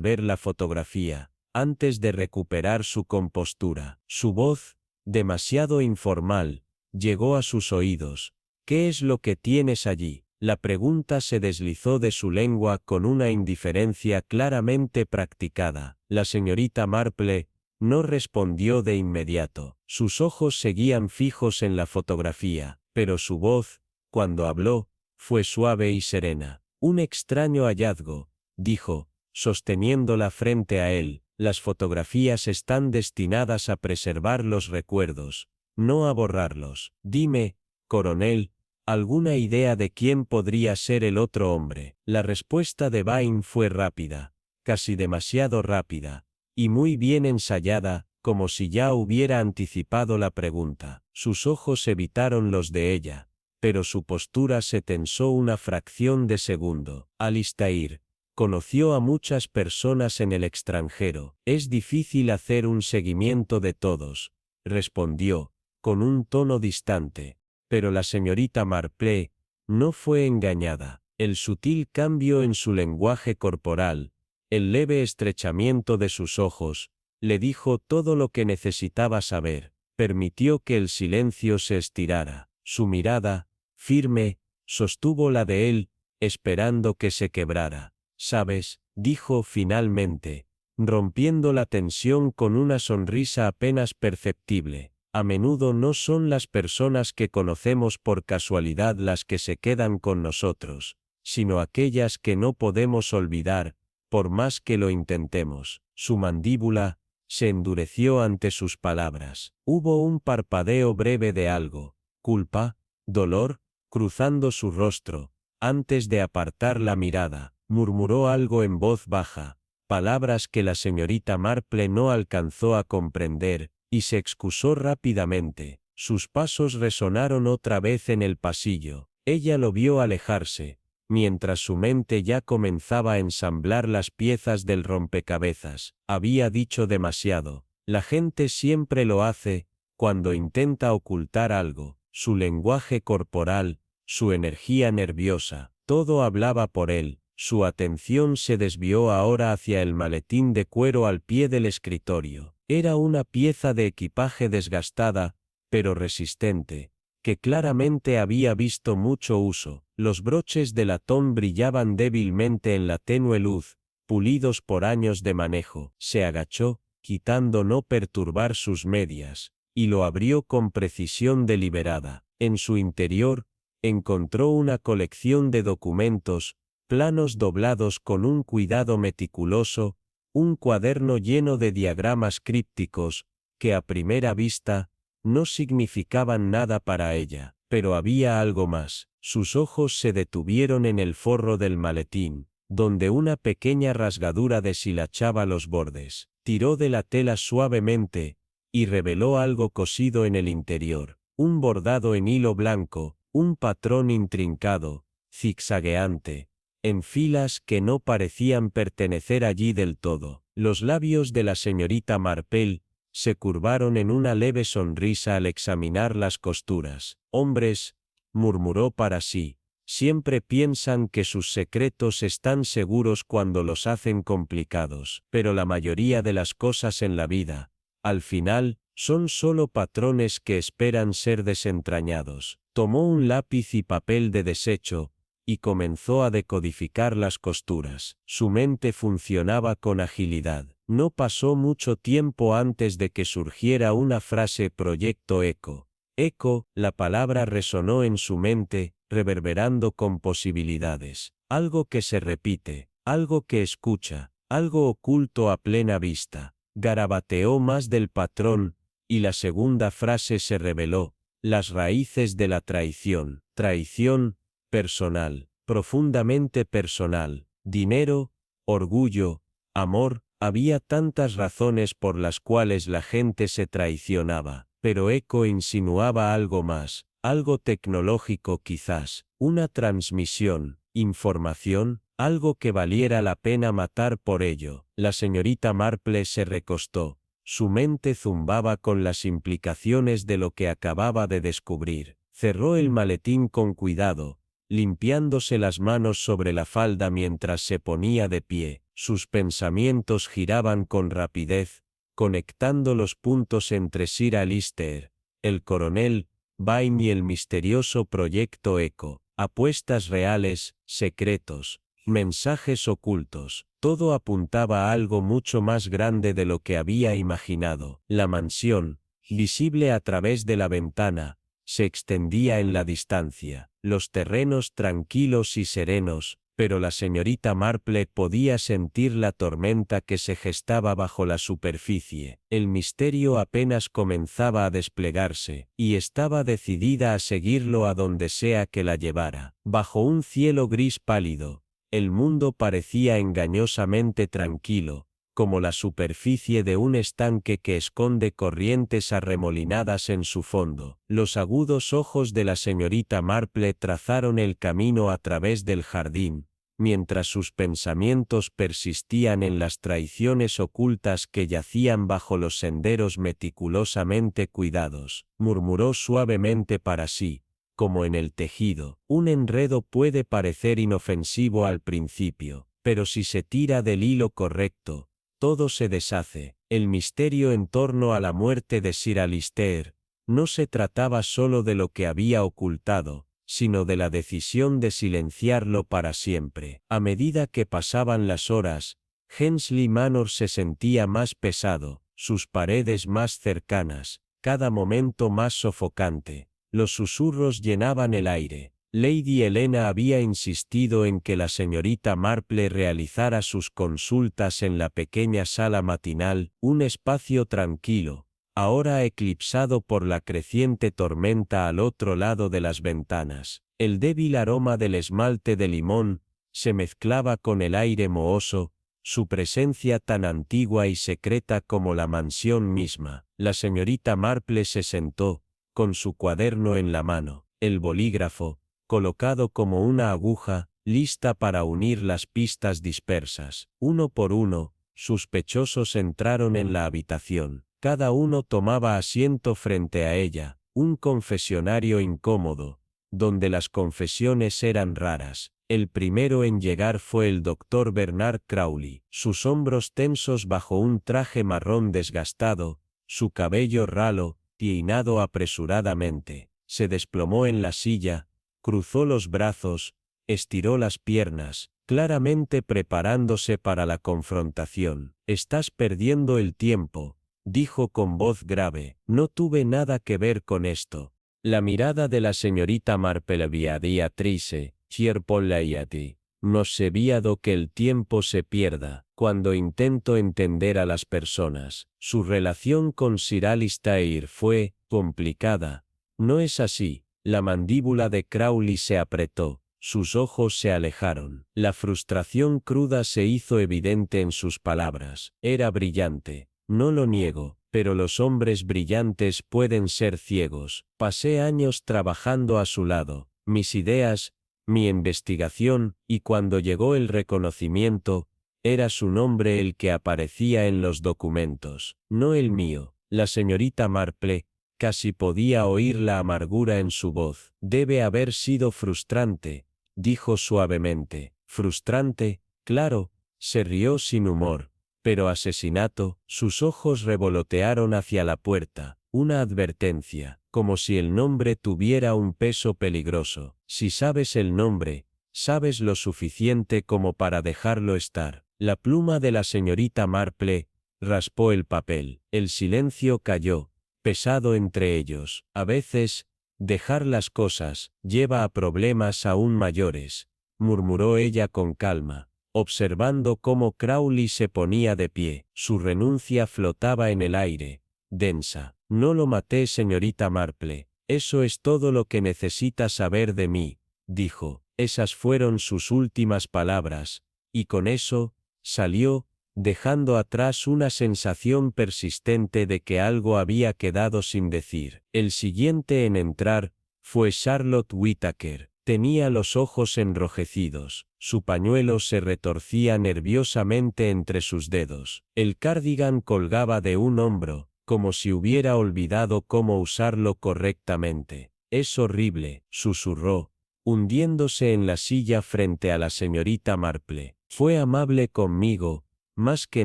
ver la fotografía, antes de recuperar su compostura. Su voz, demasiado informal, llegó a sus oídos. ¿Qué es lo que tienes allí? La pregunta se deslizó de su lengua con una indiferencia claramente practicada. La señorita Marple no respondió de inmediato. Sus ojos seguían fijos en la fotografía, pero su voz, cuando habló, fue suave y serena. Un extraño hallazgo, dijo, sosteniéndola frente a él. Las fotografías están destinadas a preservar los recuerdos, no a borrarlos. Dime, coronel, ¿alguna idea de quién podría ser el otro hombre? La respuesta de Vane fue rápida, casi demasiado rápida, y muy bien ensayada, como si ya hubiera anticipado la pregunta. Sus ojos evitaron los de ella, pero su postura se tensó una fracción de segundo. Alistair conoció a muchas personas en el extranjero. Es difícil hacer un seguimiento de todos, respondió, con un tono distante. Pero la señorita Marple no fue engañada. El sutil cambio en su lenguaje corporal, el leve estrechamiento de sus ojos, le dijo todo lo que necesitaba saber. Permitió que el silencio se estirara. Su mirada, firme, sostuvo la de él, esperando que se quebrara. «¿Sabes?», dijo finalmente, rompiendo la tensión con una sonrisa apenas perceptible. A menudo no son las personas que conocemos por casualidad las que se quedan con nosotros, sino aquellas que no podemos olvidar, por más que lo intentemos. Su mandíbula se endureció ante sus palabras. Hubo un parpadeo breve de algo, culpa, dolor, cruzando su rostro. Antes de apartar la mirada, murmuró algo en voz baja, palabras que la señorita Marple no alcanzó a comprender, y se excusó rápidamente. Sus pasos resonaron otra vez en el pasillo. Ella lo vio alejarse, mientras su mente ya comenzaba a ensamblar las piezas del rompecabezas. Había dicho demasiado. La gente siempre lo hace, cuando intenta ocultar algo. Su lenguaje corporal, su energía nerviosa, todo hablaba por él. Su atención se desvió ahora hacia el maletín de cuero al pie del escritorio. Era una pieza de equipaje desgastada, pero resistente, que claramente había visto mucho uso. Los broches de latón brillaban débilmente en la tenue luz, pulidos por años de manejo. Se agachó, quitando no perturbar sus medias, y lo abrió con precisión deliberada. En su interior, encontró una colección de documentos, planos doblados con un cuidado meticuloso, un cuaderno lleno de diagramas crípticos, que a primera vista, no significaban nada para ella, pero había algo más. Sus ojos se detuvieron en el forro del maletín, donde una pequeña rasgadura deshilachaba los bordes. Tiró de la tela suavemente, y reveló algo cosido en el interior, un bordado en hilo blanco, un patrón intrincado, zigzagueante, en filas que no parecían pertenecer allí del todo. Los labios de la señorita Marple se curvaron en una leve sonrisa al examinar las costuras. «Hombres», murmuró para sí, «siempre piensan que sus secretos están seguros cuando los hacen complicados, pero la mayoría de las cosas en la vida, al final, son solo patrones que esperan ser desentrañados». Tomó un lápiz y papel de desecho, y comenzó a decodificar las costuras. Su mente funcionaba con agilidad. No pasó mucho tiempo antes de que surgiera una frase: Proyecto Eco. Eco, la palabra resonó en su mente, reverberando con posibilidades. Algo que se repite, algo que escucha, algo oculto a plena vista. Garabateó más del patrón, y la segunda frase se reveló: las raíces de la traición. Traición, personal, profundamente personal. Dinero, orgullo, amor. Había tantas razones por las cuales la gente se traicionaba, pero Eco insinuaba algo más, algo tecnológico quizás, una transmisión, información. Algo que valiera la pena matar por ello. La señorita Marple se recostó. Su mente zumbaba con las implicaciones de lo que acababa de descubrir. Cerró el maletín con cuidado, limpiándose las manos sobre la falda mientras se ponía de pie. Sus pensamientos giraban con rapidez, conectando los puntos entre Sir Alistair, el coronel Vine y el misterioso proyecto Eco. Apuestas reales, secretos, mensajes ocultos. Todo apuntaba a algo mucho más grande de lo que había imaginado. La mansión, visible a través de la ventana, se extendía en la distancia. Los terrenos tranquilos y serenos, pero la señorita Marple podía sentir la tormenta que se gestaba bajo la superficie. El misterio apenas comenzaba a desplegarse, y estaba decidida a seguirlo a donde sea que la llevara. Bajo un cielo gris pálido, el mundo parecía engañosamente tranquilo, como la superficie de un estanque que esconde corrientes arremolinadas en su fondo. Los agudos ojos de la señorita Marple trazaron el camino a través del jardín, mientras sus pensamientos persistían en las traiciones ocultas que yacían bajo los senderos meticulosamente cuidados. Murmuró suavemente para sí, como en el tejido. Un enredo puede parecer inofensivo al principio, pero si se tira del hilo correcto, todo se deshace. El misterio en torno a la muerte de Sir Alistair no se trataba solo de lo que había ocultado, sino de la decisión de silenciarlo para siempre. A medida que pasaban las horas, Hensley Manor se sentía más pesado, sus paredes más cercanas, cada momento más sofocante. Los susurros llenaban el aire. Lady Helena había insistido en que la señorita Marple realizara sus consultas en la pequeña sala matinal, un espacio tranquilo, ahora eclipsado por la creciente tormenta al otro lado de las ventanas. El débil aroma del esmalte de limón se mezclaba con el aire mohoso, su presencia tan antigua y secreta como la mansión misma. La señorita Marple se sentó, con su cuaderno en la mano, el bolígrafo, colocado como una aguja, lista para unir las pistas dispersas. Uno por uno, sospechosos entraron en la habitación. Cada uno tomaba asiento frente a ella, un confesionario incómodo, donde las confesiones eran raras. El primero en llegar fue el doctor Bernard Crowley, sus hombros tensos bajo un traje marrón desgastado, su cabello ralo, peinado apresuradamente. Se desplomó en la silla, cruzó los brazos, estiró las piernas, claramente preparándose para la confrontación. «Estás perdiendo el tiempo», dijo con voz grave. «No tuve nada que ver con esto». La mirada de la señorita Marple había triste, ti. No sé viado que el tiempo se pierda. Cuando intento entender a las personas, su relación con Sir Alistair fue complicada. ¿No es así? La mandíbula de Crowley se apretó, sus ojos se alejaron. La frustración cruda se hizo evidente en sus palabras. Era brillante, no lo niego, pero los hombres brillantes pueden ser ciegos. Pasé años trabajando a su lado, mis ideas, mi investigación, y cuando llegó el reconocimiento, era su nombre el que aparecía en los documentos, no el mío. La señorita Marple casi podía oír la amargura en su voz. «Debe haber sido frustrante», dijo suavemente. «Frustrante, claro», se rió sin humor. «Pero asesinato». Sus ojos revolotearon hacia la puerta. Una advertencia, como si el nombre tuviera un peso peligroso. Si sabes el nombre, sabes lo suficiente como para dejarlo estar. La pluma de la señorita Marple raspó el papel. El silencio cayó, pesado entre ellos. A veces, dejar las cosas lleva a problemas aún mayores, murmuró ella con calma, observando cómo Crowley se ponía de pie. Su renuncia flotaba en el aire, densa. «No lo maté, señorita Marple. Eso es todo lo que necesita saber de mí», dijo. Esas fueron sus últimas palabras, y con eso, salió, dejando atrás una sensación persistente de que algo había quedado sin decir. El siguiente en entrar fue Charlotte Whittaker, Tenía los ojos enrojecidos, su pañuelo se retorcía nerviosamente entre sus dedos. El cardigan colgaba de un hombro, como si hubiera olvidado cómo usarlo correctamente. «Es horrible», susurró, hundiéndose en la silla frente a la señorita Marple. «Fue amable conmigo, más que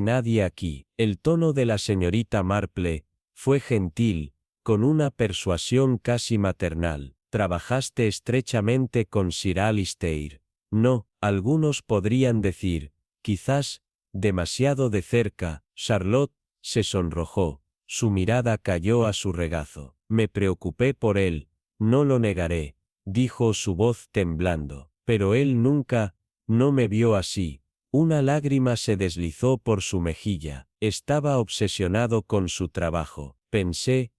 nadie aquí». El tono de la señorita Marple fue gentil, con una persuasión casi maternal. «Trabajaste estrechamente con Sir Alistair». «No», algunos podrían decir, quizás, demasiado de cerca. Charlotte se sonrojó, su mirada cayó a su regazo. «Me preocupé por él, no lo negaré», dijo su voz temblando. «Pero él nunca, no me vio así». Una lágrima se deslizó por su mejilla. Estaba obsesionado con su trabajo. Pensé,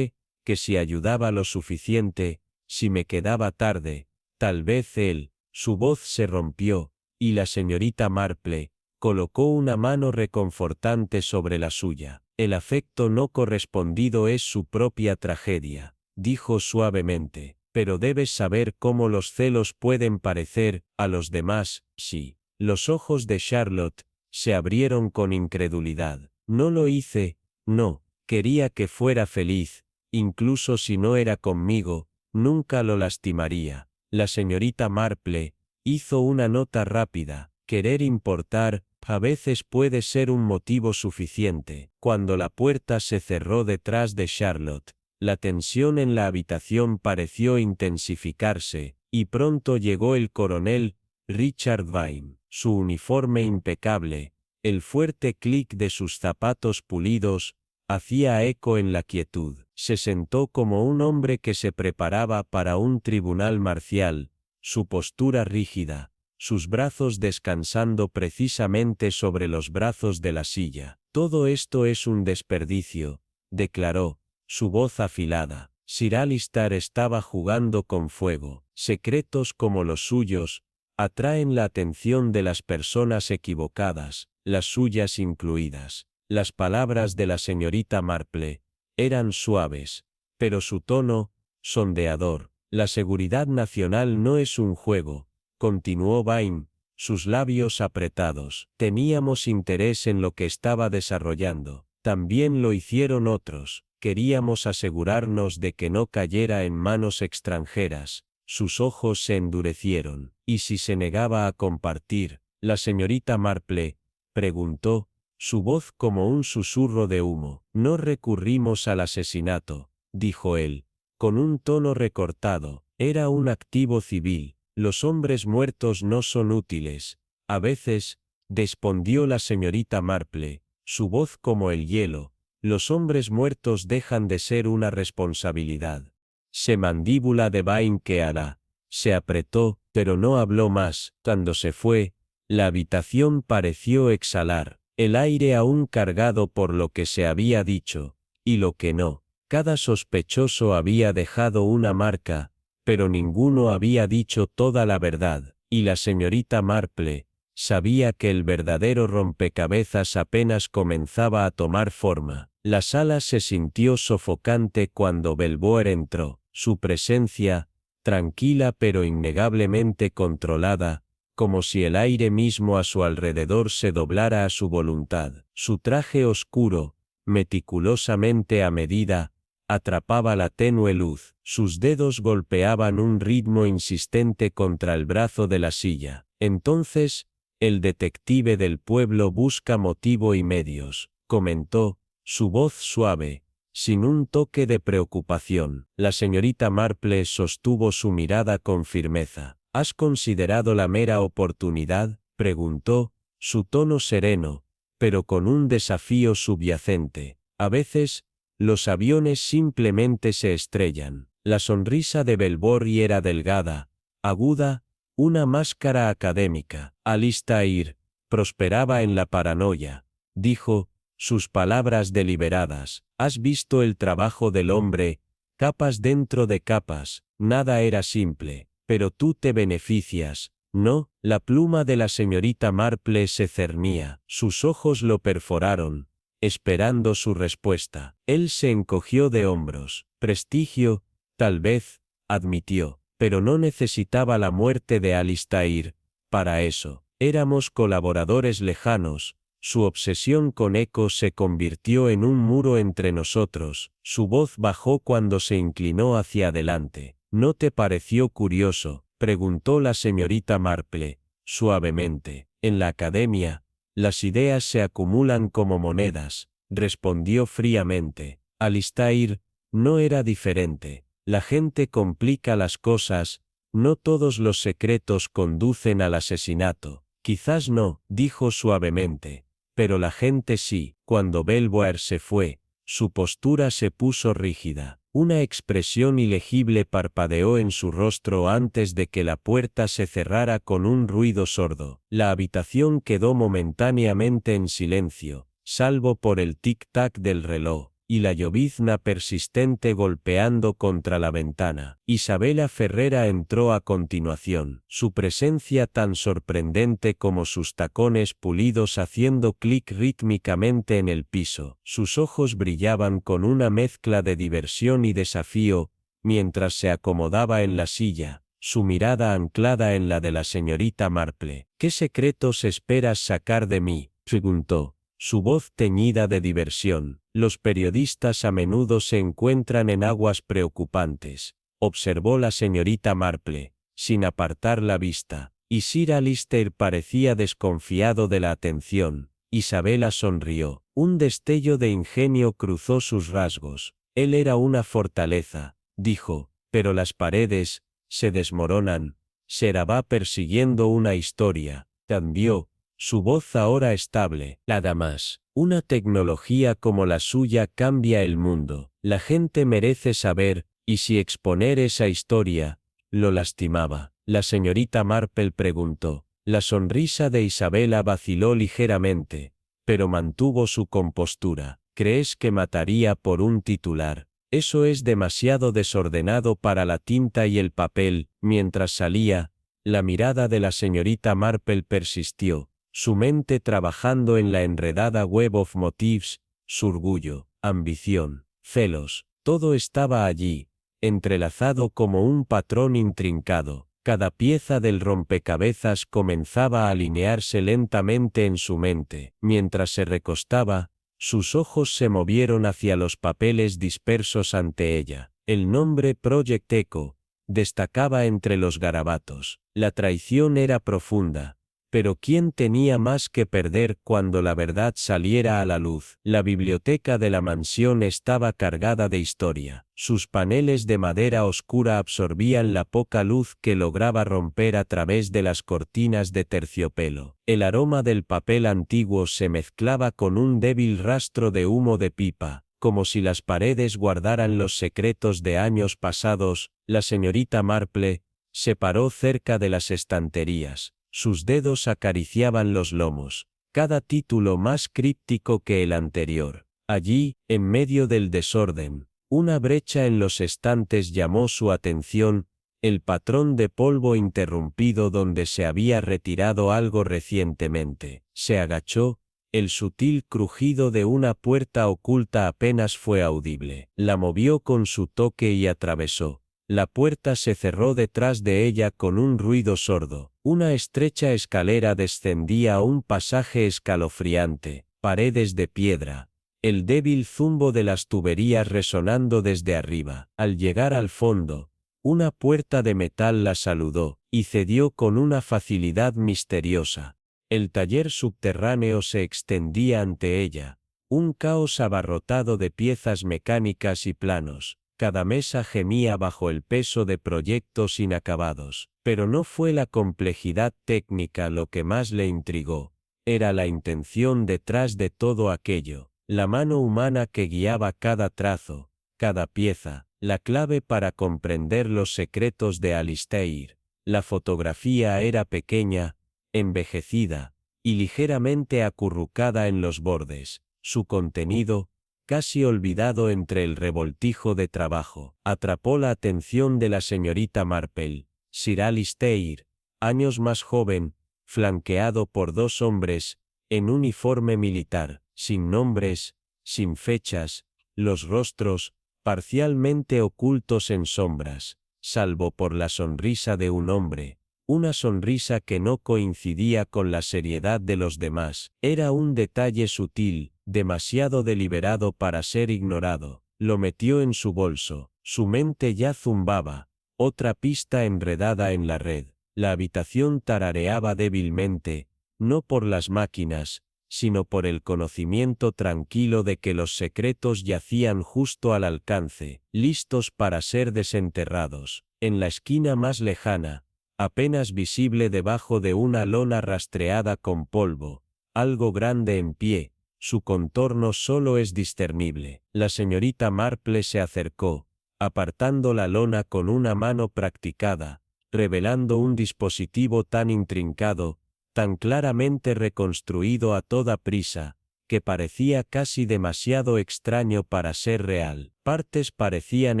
que si ayudaba lo suficiente, si me quedaba tarde, tal vez él». Su voz se rompió, y la señorita Marple colocó una mano reconfortante sobre la suya. «El afecto no correspondido es su propia tragedia», dijo suavemente, «pero debes saber cómo los celos pueden parecer a los demás». «Sí». Los ojos de Charlotte se abrieron con incredulidad. «No lo hice, no, quería que fuera feliz. Incluso si no era conmigo, nunca lo lastimaría». La señorita Marple hizo una nota rápida. «Querer importar, a veces puede ser un motivo suficiente». Cuando la puerta se cerró detrás de Charlotte, la tensión en la habitación pareció intensificarse, y pronto llegó el coronel Richard Vine. Su uniforme impecable, el fuerte clic de sus zapatos pulidos, hacía eco en la quietud. Se sentó como un hombre que se preparaba para un tribunal marcial, su postura rígida, sus brazos descansando precisamente sobre los brazos de la silla. «Todo esto es un desperdicio», declaró, su voz afilada. Sir Alistair estaba jugando con fuego. Secretos como los suyos atraen la atención de las personas equivocadas, las suyas incluidas. Las palabras de la señorita Marple eran suaves, pero su tono, sondeador. «La seguridad nacional no es un juego», continuó Vine, sus labios apretados. «Teníamos interés en lo que estaba desarrollando. También lo hicieron otros. Queríamos asegurarnos de que no cayera en manos extranjeras». Sus ojos se endurecieron. «¿Y si se negaba a compartir?» La señorita Marple preguntó, su voz como un susurro de humo. «No recurrimos al asesinato», dijo él, con un tono recortado. «Era un activo civil. Los hombres muertos no son útiles. A veces», respondió la señorita Marple, su voz como el hielo, «los hombres muertos dejan de ser una responsabilidad». Se mandíbula de Vine que hará. Se apretó, pero no habló más. Cuando se fue, la habitación pareció exhalar, el aire aún cargado por lo que se había dicho, y lo que no. Cada sospechoso había dejado una marca, pero ninguno había dicho toda la verdad, y la señorita Marple sabía que el verdadero rompecabezas apenas comenzaba a tomar forma. La sala se sintió sofocante cuando Belvoir entró. Su presencia, tranquila pero innegablemente controlada, como si el aire mismo a su alrededor se doblara a su voluntad. Su traje oscuro, meticulosamente a medida, atrapaba la tenue luz. Sus dedos golpeaban un ritmo insistente contra el brazo de la silla. «Entonces, el detective del pueblo busca motivo y medios», comentó, su voz suave, sin un toque de preocupación. La señorita Marple sostuvo su mirada con firmeza. «¿Has considerado la mera oportunidad?», preguntó, su tono sereno, pero con un desafío subyacente. «A veces, los aviones simplemente se estrellan». La sonrisa de Belvoir era delgada, aguda, una máscara académica. «Alistair prosperaba en la paranoia», dijo, sus palabras deliberadas. «Has visto el trabajo del hombre, capas dentro de capas, nada era simple, pero tú te beneficias, ¿no?». La pluma de la señorita Marple se cernía, sus ojos lo perforaron, esperando su respuesta. Él se encogió de hombros. «Prestigio, tal vez», admitió, pero no necesitaba la muerte de Alistair para eso. Éramos colaboradores lejanos. Su obsesión con Echo se convirtió en un muro entre nosotros. Su voz bajó cuando se inclinó hacia adelante. ¿No te pareció curioso?, preguntó la señorita Marple, suavemente. En la academia, las ideas se acumulan como monedas, respondió fríamente. Alistair no era diferente. La gente complica las cosas, no todos los secretos conducen al asesinato. Quizás no, dijo suavemente, pero la gente sí. Cuando Belvoir se fue, su postura se puso rígida. Una expresión ilegible parpadeó en su rostro antes de que la puerta se cerrara con un ruido sordo. La habitación quedó momentáneamente en silencio, salvo por el tic-tac del reloj y la llovizna persistente golpeando contra la ventana. Isabela Ferrera entró a continuación, su presencia tan sorprendente como sus tacones pulidos haciendo clic rítmicamente en el piso. Sus ojos brillaban con una mezcla de diversión y desafío, mientras se acomodaba en la silla, su mirada anclada en la de la señorita Marple. ¿Qué secretos esperas sacar de mí?, preguntó, su voz teñida de diversión. Los periodistas a menudo se encuentran en aguas preocupantes, observó la señorita Marple, sin apartar la vista, y Sir Alistair parecía desconfiado de la atención. Isabela sonrió. Un destello de ingenio cruzó sus rasgos. Él era una fortaleza, dijo, pero las paredes se desmoronan. Será va persiguiendo una historia. Cambió, su voz ahora estable. Nada más. Una tecnología como la suya cambia el mundo. La gente merece saber, y si exponer esa historia lo lastimaba. La señorita Marple preguntó. La sonrisa de Isabela vaciló ligeramente, pero mantuvo su compostura. ¿Crees que mataría por un titular? Eso es demasiado desordenado para la tinta y el papel. Mientras salía, la mirada de la señorita Marple persistió, su mente trabajando en la enredada web of motives, su orgullo, ambición, celos, todo estaba allí, entrelazado como un patrón intrincado. Cada pieza del rompecabezas comenzaba a alinearse lentamente en su mente. Mientras se recostaba, sus ojos se movieron hacia los papeles dispersos ante ella. El nombre Project Echo destacaba entre los garabatos. La traición era profunda. Pero ¿quién tenía más que perder cuando la verdad saliera a la luz? La biblioteca de la mansión estaba cargada de historia. Sus paneles de madera oscura absorbían la poca luz que lograba romper a través de las cortinas de terciopelo. El aroma del papel antiguo se mezclaba con un débil rastro de humo de pipa, como si las paredes guardaran los secretos de años pasados. La señorita Marple se paró cerca de las estanterías. Sus dedos acariciaban los lomos, cada título más críptico que el anterior. Allí, en medio del desorden, una brecha en los estantes llamó su atención, el patrón de polvo interrumpido donde se había retirado algo recientemente. Se agachó, el sutil crujido de una puerta oculta apenas fue audible. La movió con su toque y atravesó. La puerta se cerró detrás de ella con un ruido sordo. Una estrecha escalera descendía a un pasaje escalofriante, paredes de piedra, el débil zumbo de las tuberías resonando desde arriba. Al llegar al fondo, una puerta de metal la saludó, y cedió con una facilidad misteriosa. El taller subterráneo se extendía ante ella, un caos abarrotado de piezas mecánicas y planos. Cada mesa gemía bajo el peso de proyectos inacabados, pero no fue la complejidad técnica lo que más le intrigó, era la intención detrás de todo aquello, la mano humana que guiaba cada trazo, cada pieza, la clave para comprender los secretos de Alistair. La fotografía era pequeña, envejecida, y ligeramente acurrucada en los bordes. Su contenido, casi olvidado entre el revoltijo de trabajo, atrapó la atención de la señorita Marple. Sir Alistair, años más joven, flanqueado por dos hombres, en uniforme militar, sin nombres, sin fechas, los rostros, parcialmente ocultos en sombras, salvo por la sonrisa de un hombre, una sonrisa que no coincidía con la seriedad de los demás. Era un detalle sutil, demasiado deliberado para ser ignorado. Lo metió en su bolso. Su mente ya zumbaba. Otra pista enredada en la red. La habitación tarareaba débilmente, no por las máquinas, sino por el conocimiento tranquilo de que los secretos yacían justo al alcance, listos para ser desenterrados. En la esquina más lejana, apenas visible debajo de una lona rastreada con polvo, algo grande en pie, su contorno solo es discernible. La señorita Marple se acercó, apartando la lona con una mano practicada, revelando un dispositivo tan intrincado, tan claramente reconstruido a toda prisa, que parecía casi demasiado extraño para ser real. Partes parecían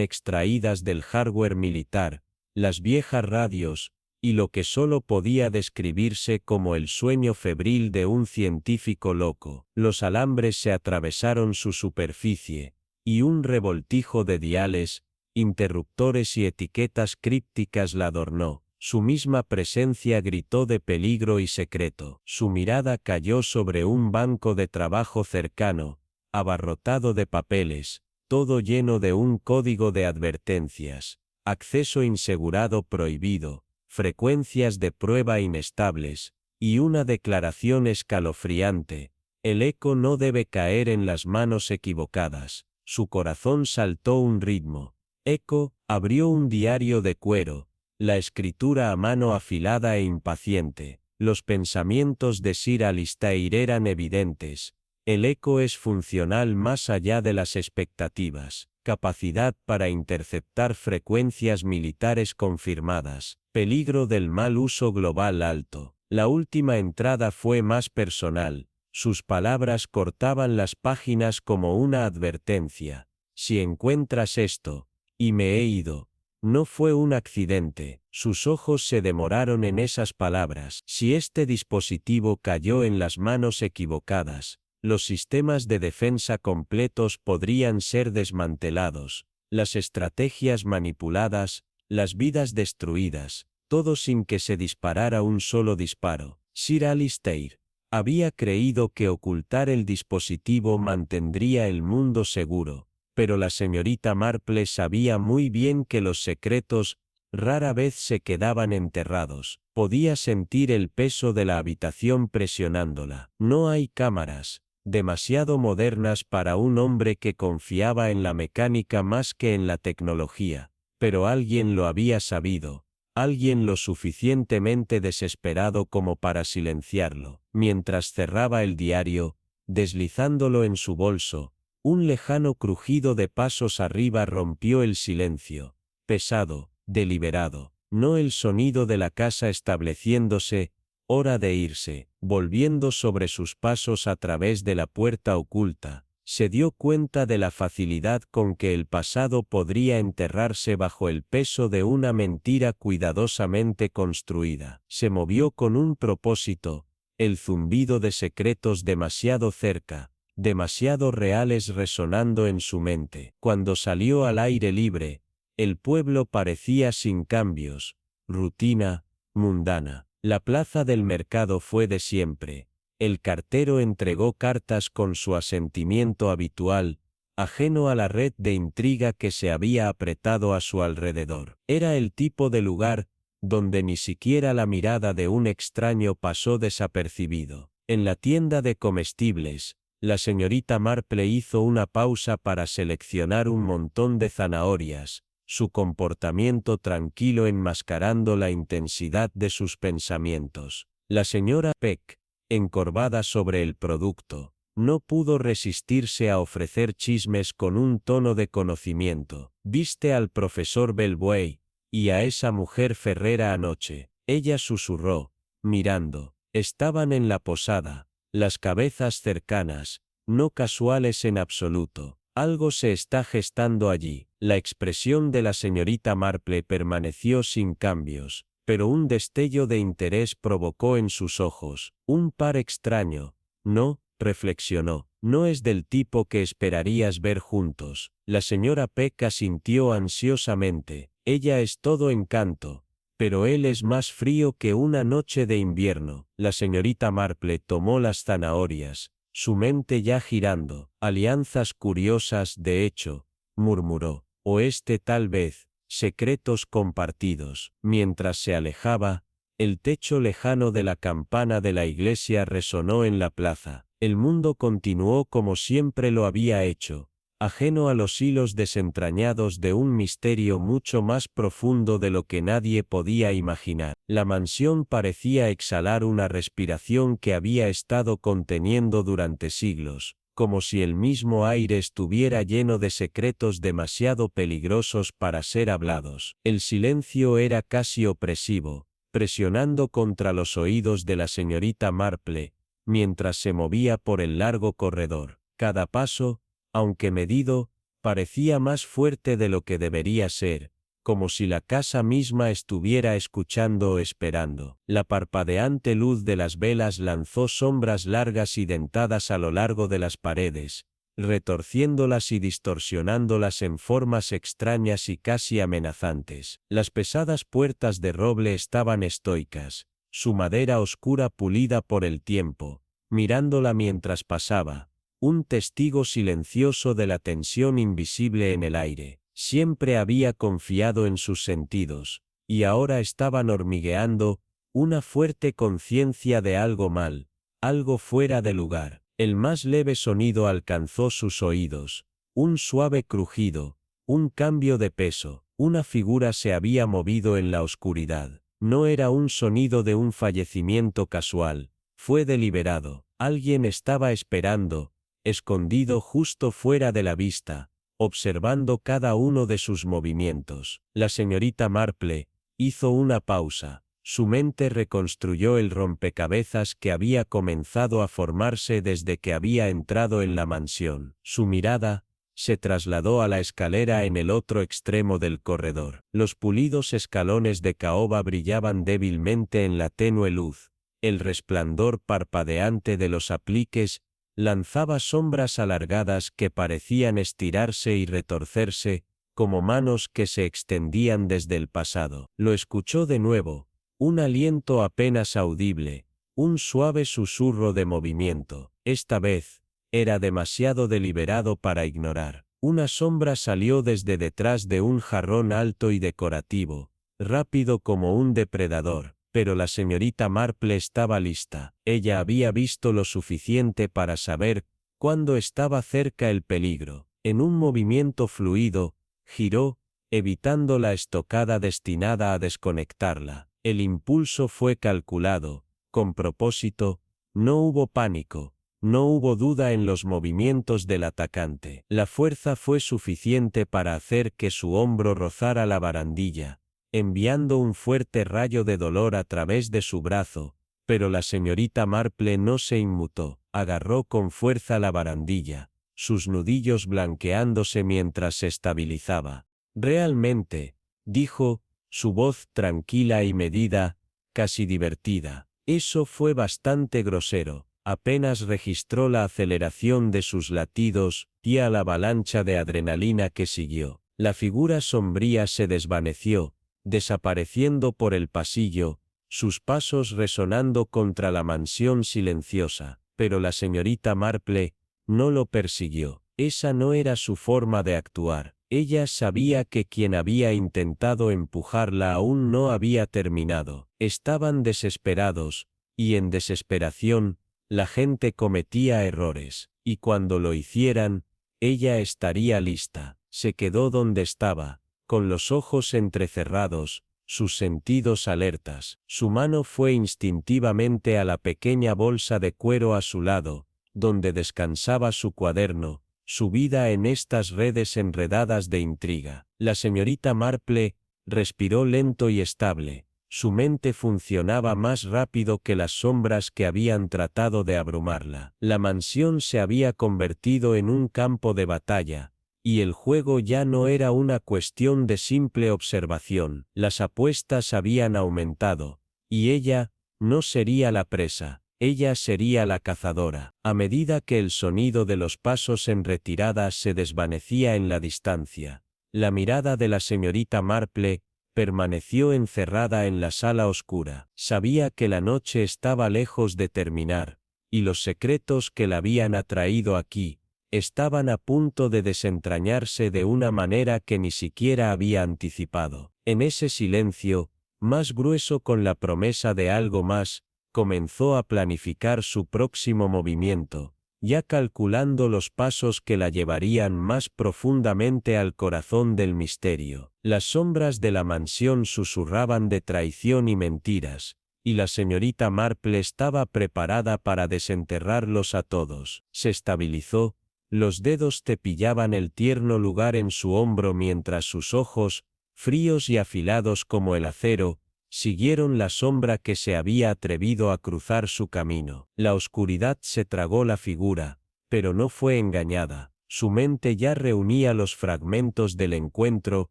extraídas del hardware militar, las viejas radios, y lo que solo podía describirse como el sueño febril de un científico loco. Los alambres se atravesaron su superficie, y un revoltijo de diales, interruptores y etiquetas crípticas la adornó. Su misma presencia gritó de peligro y secreto. Su mirada cayó sobre un banco de trabajo cercano, abarrotado de papeles, todo lleno de un código de advertencias, acceso insegurado prohibido, frecuencias de prueba inestables, y una declaración escalofriante: el eco no debe caer en las manos equivocadas. Su corazón saltó un ritmo. Eco abrió un diario de cuero, la escritura a mano afilada e impaciente. Los pensamientos de Sir Alistair eran evidentes. El eco es funcional más allá de las expectativas. Capacidad para interceptar frecuencias militares confirmadas. Peligro del mal uso global alto. La última entrada fue más personal. Sus palabras cortaban las páginas como una advertencia. Si encuentras esto, y me he ido. No fue un accidente. Sus ojos se demoraron en esas palabras. Si este dispositivo cayó en las manos equivocadas, los sistemas de defensa completos podrían ser desmantelados, las estrategias manipuladas, las vidas destruidas, todo sin que se disparara un solo disparo. Sir Alistair había creído que ocultar el dispositivo mantendría el mundo seguro, pero la señorita Marple sabía muy bien que los secretos rara vez se quedaban enterrados. Podía sentir el peso de la habitación presionándola. No hay cámaras, demasiado modernas para un hombre que confiaba en la mecánica más que en la tecnología, pero alguien lo había sabido, alguien lo suficientemente desesperado como para silenciarlo. Mientras cerraba el diario, deslizándolo en su bolso, un lejano crujido de pasos arriba rompió el silencio, pesado, deliberado, no el sonido de la casa estableciéndose, hora de irse, volviendo sobre sus pasos a través de la puerta oculta. Se dio cuenta de la facilidad con que el pasado podría enterrarse bajo el peso de una mentira cuidadosamente construida. Se movió con un propósito, el zumbido de secretos demasiado cerca, demasiado reales resonando en su mente. Cuando salió al aire libre, el pueblo parecía sin cambios, rutina, mundana. La plaza del mercado fue de siempre. El cartero entregó cartas con su asentimiento habitual, ajeno a la red de intriga que se había apretado a su alrededor. Era el tipo de lugar donde ni siquiera la mirada de un extraño pasó desapercibido. En la tienda de comestibles, la señorita Marple hizo una pausa para seleccionar un montón de zanahorias, su comportamiento tranquilo enmascarando la intensidad de sus pensamientos. La señora Peck, encorvada sobre el producto, no pudo resistirse a ofrecer chismes con un tono de conocimiento. ¿Viste al profesor Belway y a esa mujer Ferrera anoche? Ella susurró, mirando. Estaban en la posada, las cabezas cercanas, no casuales en absoluto. Algo se está gestando allí. La expresión de la señorita Marple permaneció sin cambios, pero un destello de interés provocó en sus ojos un par extraño. No, reflexionó, no es del tipo que esperarías ver juntos. La señora Peck asintió ansiosamente. Ella es todo encanto, pero él es más frío que una noche de invierno. La señorita Marple tomó las zanahorias, su mente ya girando. Alianzas curiosas, de hecho, murmuró. Oeste tal vez, secretos compartidos. Mientras se alejaba, el techo lejano de la campana de la iglesia resonó en la plaza. El mundo continuó como siempre lo había hecho, ajeno a los hilos desentrañados de un misterio mucho más profundo de lo que nadie podía imaginar. La mansión parecía exhalar una respiración que había estado conteniendo durante siglos, como si el mismo aire estuviera lleno de secretos demasiado peligrosos para ser hablados. El silencio era casi opresivo, presionando contra los oídos de la señorita Marple, mientras se movía por el largo corredor. Cada paso, aunque medido, parecía más fuerte de lo que debería ser, como si la casa misma estuviera escuchando o esperando. La parpadeante luz de las velas lanzó sombras largas y dentadas a lo largo de las paredes, retorciéndolas y distorsionándolas en formas extrañas y casi amenazantes. Las pesadas puertas de roble estaban estoicas, su madera oscura pulida por el tiempo, mirándola mientras pasaba, un testigo silencioso de la tensión invisible en el aire. Siempre había confiado en sus sentidos, y ahora estaban hormigueando, una fuerte conciencia de algo mal, algo fuera de lugar. El más leve sonido alcanzó sus oídos, un suave crujido, un cambio de peso, una figura se había movido en la oscuridad. No era un sonido de un fallecimiento casual, fue deliberado. Alguien estaba esperando, escondido justo fuera de la vista, observando cada uno de sus movimientos. La señorita Marple hizo una pausa. Su mente reconstruyó el rompecabezas que había comenzado a formarse desde que había entrado en la mansión. Su mirada se trasladó a la escalera en el otro extremo del corredor. Los pulidos escalones de caoba brillaban débilmente en la tenue luz. El resplandor parpadeante de los apliques lanzaba sombras alargadas que parecían estirarse y retorcerse, como manos que se extendían desde el pasado. Lo escuchó de nuevo, un aliento apenas audible, un suave susurro de movimiento. Esta vez, era demasiado deliberado para ignorar. Una sombra salió desde detrás de un jarrón alto y decorativo, rápido como un depredador. Pero la señorita Marple estaba lista. Ella había visto lo suficiente para saber cuándo estaba cerca el peligro. En un movimiento fluido, giró, evitando la estocada destinada a desconectarla. El impulso fue calculado, con propósito, no hubo pánico, no hubo duda en los movimientos del atacante. La fuerza fue suficiente para hacer que su hombro rozara la barandilla, enviando un fuerte rayo de dolor a través de su brazo, pero la señorita Marple no se inmutó. Agarró con fuerza la barandilla, sus nudillos blanqueándose mientras se estabilizaba. Realmente, dijo, su voz tranquila y medida, casi divertida. Eso fue bastante grosero. Apenas registró la aceleración de sus latidos y a la avalancha de adrenalina que siguió. La figura sombría se desvaneció, desapareciendo por el pasillo, sus pasos resonando contra la mansión silenciosa. Pero la señorita Marple no lo persiguió. Esa no era su forma de actuar. Ella sabía que quien había intentado empujarla aún no había terminado. Estaban desesperados, y en desesperación, la gente cometía errores, y cuando lo hicieran, ella estaría lista. Se quedó donde estaba, con los ojos entrecerrados, sus sentidos alertas. Su mano fue instintivamente a la pequeña bolsa de cuero a su lado, donde descansaba su cuaderno, su vida en estas redes enredadas de intriga. La señorita Marple respiró lento y estable. Su mente funcionaba más rápido que las sombras que habían tratado de abrumarla. La mansión se había convertido en un campo de batalla, y el juego ya no era una cuestión de simple observación. Las apuestas habían aumentado, y ella no sería la presa, ella sería la cazadora. A medida que el sonido de los pasos en retirada se desvanecía en la distancia, La mirada de la señorita Marple permaneció encerrada en la sala oscura. Sabía que la noche estaba lejos de terminar, y los secretos que la habían atraído aquí estaban a punto de desentrañarse de una manera que ni siquiera había anticipado. En ese silencio, más grueso con la promesa de algo más, comenzó a planificar su próximo movimiento, ya calculando los pasos que la llevarían más profundamente al corazón del misterio. Las sombras de la mansión susurraban de traición y mentiras, y la señorita Marple estaba preparada para desenterrarlos a todos. Se estabilizó, los dedos tepillaban el tierno lugar en su hombro mientras sus ojos, fríos y afilados como el acero, siguieron la sombra que se había atrevido a cruzar su camino. La oscuridad se tragó la figura, pero no fue engañada. Su mente ya reunía los fragmentos del encuentro,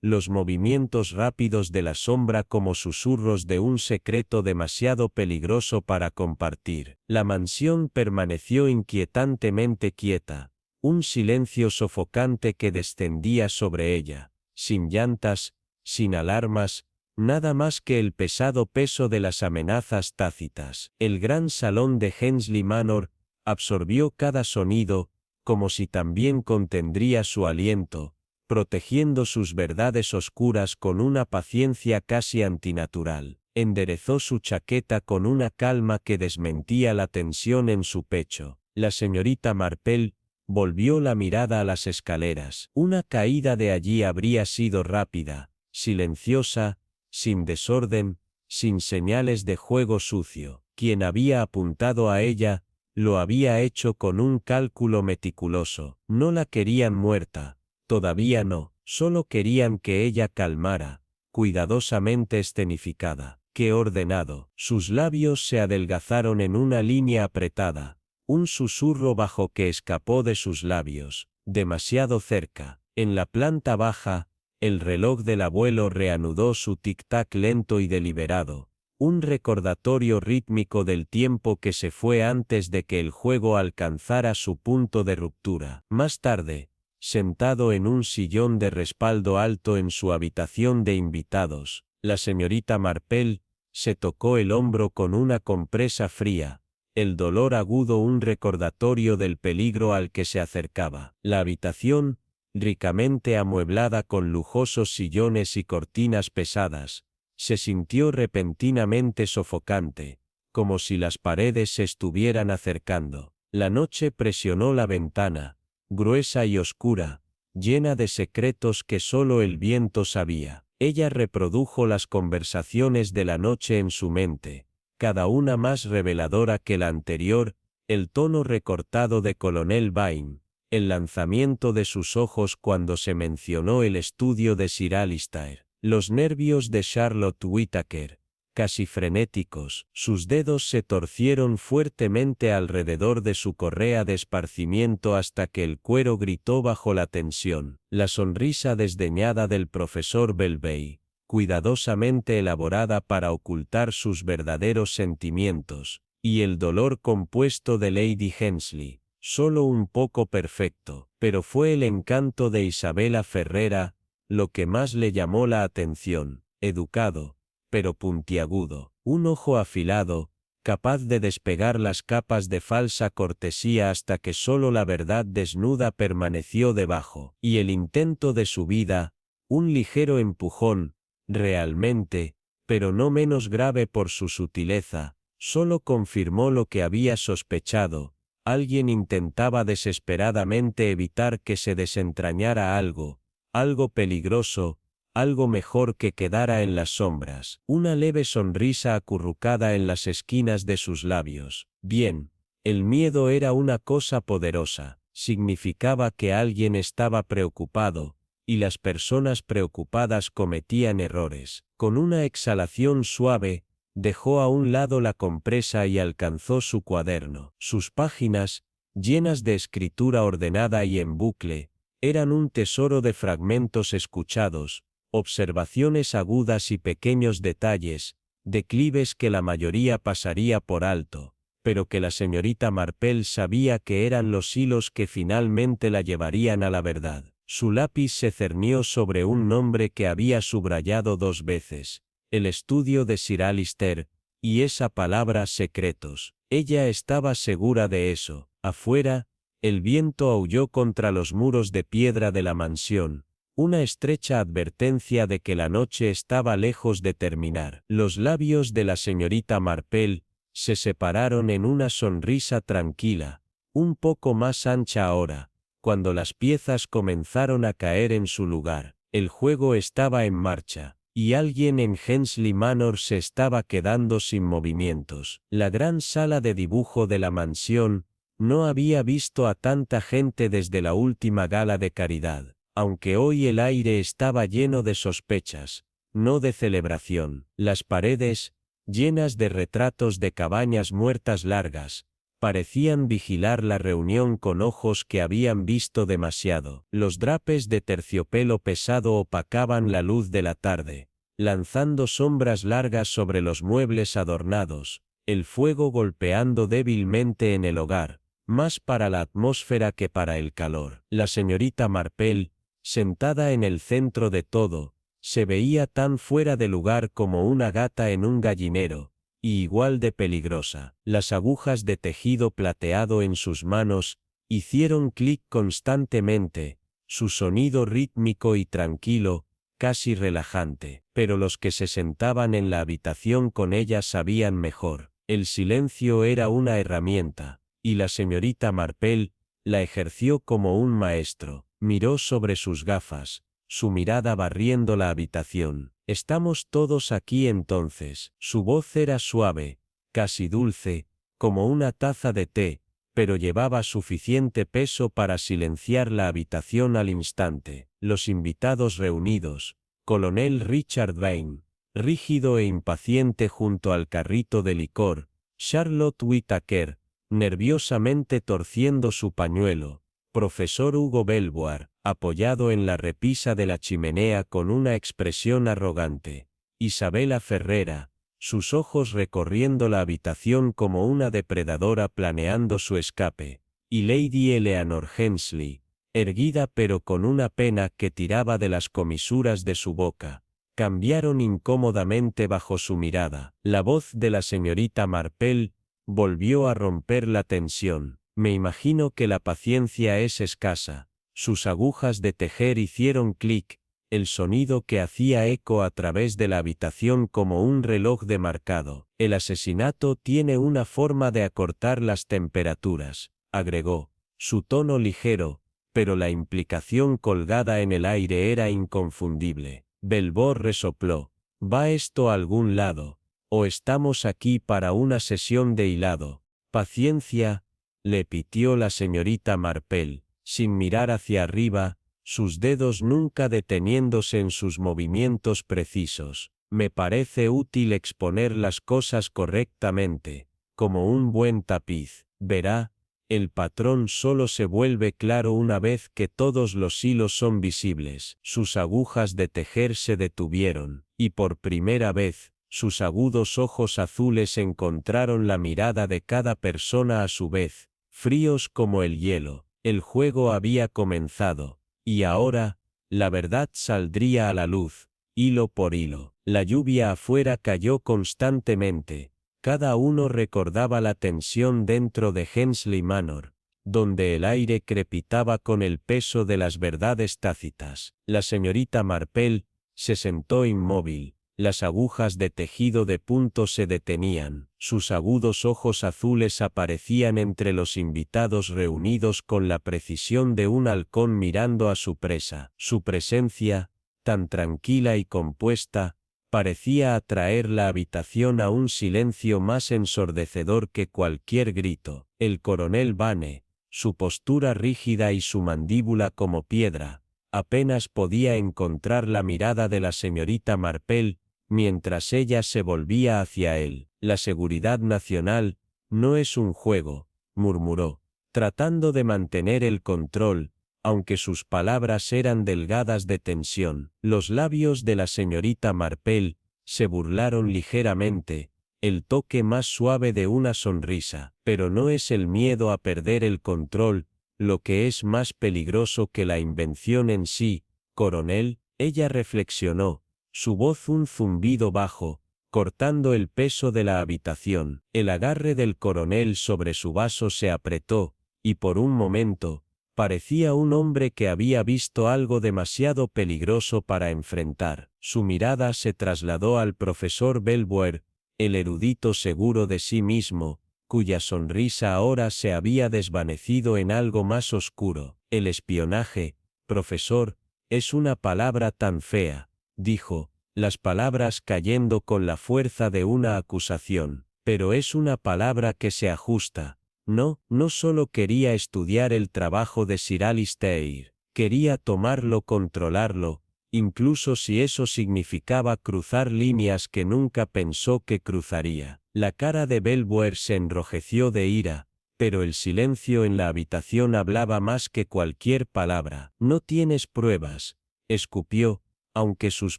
los movimientos rápidos de la sombra como susurros de un secreto demasiado peligroso para compartir. La mansión permaneció inquietantemente quieta, un silencio sofocante que descendía sobre ella, sin llantas, sin alarmas, nada más que el pesado peso de las amenazas tácitas. El gran salón de Hensley Manor absorbió cada sonido, como si también contendría su aliento, protegiendo sus verdades oscuras con una paciencia casi antinatural. Enderezó su chaqueta con una calma que desmentía la tensión en su pecho. La señorita Marple volvió la mirada a las escaleras. Una caída de allí habría sido rápida, silenciosa, sin desorden, sin señales de juego sucio. Quien había apuntado a ella, lo había hecho con un cálculo meticuloso. No la querían muerta, todavía no, solo querían que ella calmara, cuidadosamente escenificada. ¡Qué ordenado! Sus labios se adelgazaron en una línea apretada, un susurro bajo que escapó de sus labios, demasiado cerca. En la planta baja, el reloj del abuelo reanudó su tic-tac lento y deliberado, un recordatorio rítmico del tiempo que se fue antes de que el juego alcanzara su punto de ruptura. Más tarde, sentado en un sillón de respaldo alto en su habitación de invitados, la señorita Marple se tocó el hombro con una compresa fría, el dolor agudo un recordatorio del peligro al que se acercaba. La habitación, ricamente amueblada con lujosos sillones y cortinas pesadas, se sintió repentinamente sofocante, como si las paredes se estuvieran acercando. La noche presionó la ventana, gruesa y oscura, llena de secretos que solo el viento sabía. Ella reprodujo las conversaciones de la noche en su mente, cada una más reveladora que la anterior, el tono recortado de Colonel Vine, el lanzamiento de sus ojos cuando se mencionó el estudio de Sir Alistair, los nervios de Charlotte Whittaker, casi frenéticos, sus dedos se torcieron fuertemente alrededor de su correa de esparcimiento hasta que el cuero gritó bajo la tensión, la sonrisa desdeñada del profesor Belvey, cuidadosamente elaborada para ocultar sus verdaderos sentimientos, y el dolor compuesto de Lady Hensley, solo un poco perfecto, pero fue el encanto de Isabella Ferrera lo que más le llamó la atención, educado, pero puntiagudo, un ojo afilado, capaz de despegar las capas de falsa cortesía hasta que solo la verdad desnuda permaneció debajo, y el intento de su vida, un ligero empujón, realmente, pero no menos grave por su sutileza, solo confirmó lo que había sospechado. Alguien intentaba desesperadamente evitar que se desentrañara algo peligroso, algo mejor que quedara en las sombras. Una leve sonrisa acurrucada en las esquinas de sus labios. Bien, el miedo era una cosa poderosa, significaba que alguien estaba preocupado, y las personas preocupadas cometían errores. Con una exhalación suave, dejó a un lado la compresa y alcanzó su cuaderno. Sus páginas, llenas de escritura ordenada y en bucle, eran un tesoro de fragmentos escuchados, observaciones agudas y pequeños detalles, declives que la mayoría pasaría por alto, pero que la señorita Marple sabía que eran los hilos que finalmente la llevarían a la verdad. Su lápiz se cernió sobre un nombre que había subrayado 2 veces. El estudio de Sir Alister, y esa palabra secretos. Ella estaba segura de eso. Afuera, el viento aulló contra los muros de piedra de la mansión, una estrecha advertencia de que la noche estaba lejos de terminar. Los labios de la señorita Marple se separaron en una sonrisa tranquila, un poco más ancha ahora, cuando las piezas comenzaron a caer en su lugar. El juego estaba en marcha, y alguien en Hensley Manor se estaba quedando sin movimientos. La gran sala de dibujo de la mansión no había visto a tanta gente desde la última gala de caridad, aunque hoy el aire estaba lleno de sospechas, no de celebración. Las paredes, llenas de retratos de cabañas muertas largas, parecían vigilar la reunión con ojos que habían visto demasiado. Los drapes de terciopelo pesado opacaban la luz de la tarde, lanzando sombras largas sobre los muebles adornados, el fuego golpeando débilmente en el hogar, más para la atmósfera que para el calor. La señorita Marple, sentada en el centro de todo, se veía tan fuera de lugar como una gata en un gallinero, y igual de peligrosa. Las agujas de tejido plateado en sus manos hicieron clic constantemente, su sonido rítmico y tranquilo, casi relajante. Pero los que se sentaban en la habitación con ella sabían mejor. El silencio era una herramienta, y la señorita Marple la ejerció como un maestro. Miró sobre sus gafas, su mirada barriendo la habitación. «Estamos todos aquí entonces». Su voz era suave, casi dulce, como una taza de té, pero llevaba suficiente peso para silenciar la habitación al instante. Los invitados reunidos, Colonel Richard Vane, rígido e impaciente junto al carrito de licor, Charlotte Whittaker, nerviosamente torciendo su pañuelo, Profesor Hugo Belvoir, apoyado en la repisa de la chimenea con una expresión arrogante, Isabella Ferrera, sus ojos recorriendo la habitación como una depredadora planeando su escape, y Lady Eleanor Hensley, erguida pero con una pena que tiraba de las comisuras de su boca, cambiaron incómodamente bajo su mirada. La voz de la señorita Marple volvió a romper la tensión. «Me imagino que la paciencia es escasa». Sus agujas de tejer hicieron clic, el sonido que hacía eco a través de la habitación como un reloj de marcado. «El asesinato tiene una forma de acortar las temperaturas», agregó, su tono ligero, pero la implicación colgada en el aire era inconfundible. Belvoir resopló. «¿Va esto a algún lado? ¿O estamos aquí para una sesión de hilado?» «Paciencia», le pitió la señorita Marple, sin mirar hacia arriba, sus dedos nunca deteniéndose en sus movimientos precisos. «Me parece útil exponer las cosas correctamente, como un buen tapiz. Verá, el patrón solo se vuelve claro una vez que todos los hilos son visibles». Sus agujas de tejer se detuvieron, y por primera vez, sus agudos ojos azules encontraron la mirada de cada persona a su vez, fríos como el hielo. El juego había comenzado, y ahora, la verdad saldría a la luz, hilo por hilo. La lluvia afuera cayó constantemente. Cada uno recordaba la tensión dentro de Hensley Manor, donde el aire crepitaba con el peso de las verdades tácitas. La señorita Marple se sentó inmóvil. Las agujas de tejido de punto se detenían, sus agudos ojos azules aparecían entre los invitados reunidos con la precisión de un halcón mirando a su presa. Su presencia, tan tranquila y compuesta, parecía atraer la habitación a un silencio más ensordecedor que cualquier grito. El coronel Vane, su postura rígida y su mandíbula como piedra, apenas podía encontrar la mirada de la señorita Marple, mientras ella se volvía hacia él. «La seguridad nacional no es un juego», murmuró, tratando de mantener el control, aunque sus palabras eran delgadas de tensión. Los labios de la señorita Marple se burlaron ligeramente, el toque más suave de una sonrisa. «Pero no es el miedo a perder el control lo que es más peligroso que la invención en sí, coronel, ella reflexionó, su voz un zumbido bajo, cortando el peso de la habitación. El agarre del coronel sobre su vaso se apretó, y por un momento, parecía un hombre que había visto algo demasiado peligroso para enfrentar. Su mirada se trasladó al profesor Belvoir, el erudito seguro de sí mismo, cuya sonrisa ahora se había desvanecido en algo más oscuro. El espionaje, profesor, es una palabra tan fea, dijo, las palabras cayendo con la fuerza de una acusación, pero es una palabra que se ajusta. No solo quería estudiar el trabajo de Sir Alistair, quería tomarlo, controlarlo, incluso si eso significaba cruzar líneas que nunca pensó que cruzaría. La cara de Belvoir se enrojeció de ira, pero el silencio en la habitación hablaba más que cualquier palabra. No tienes pruebas, escupió, aunque sus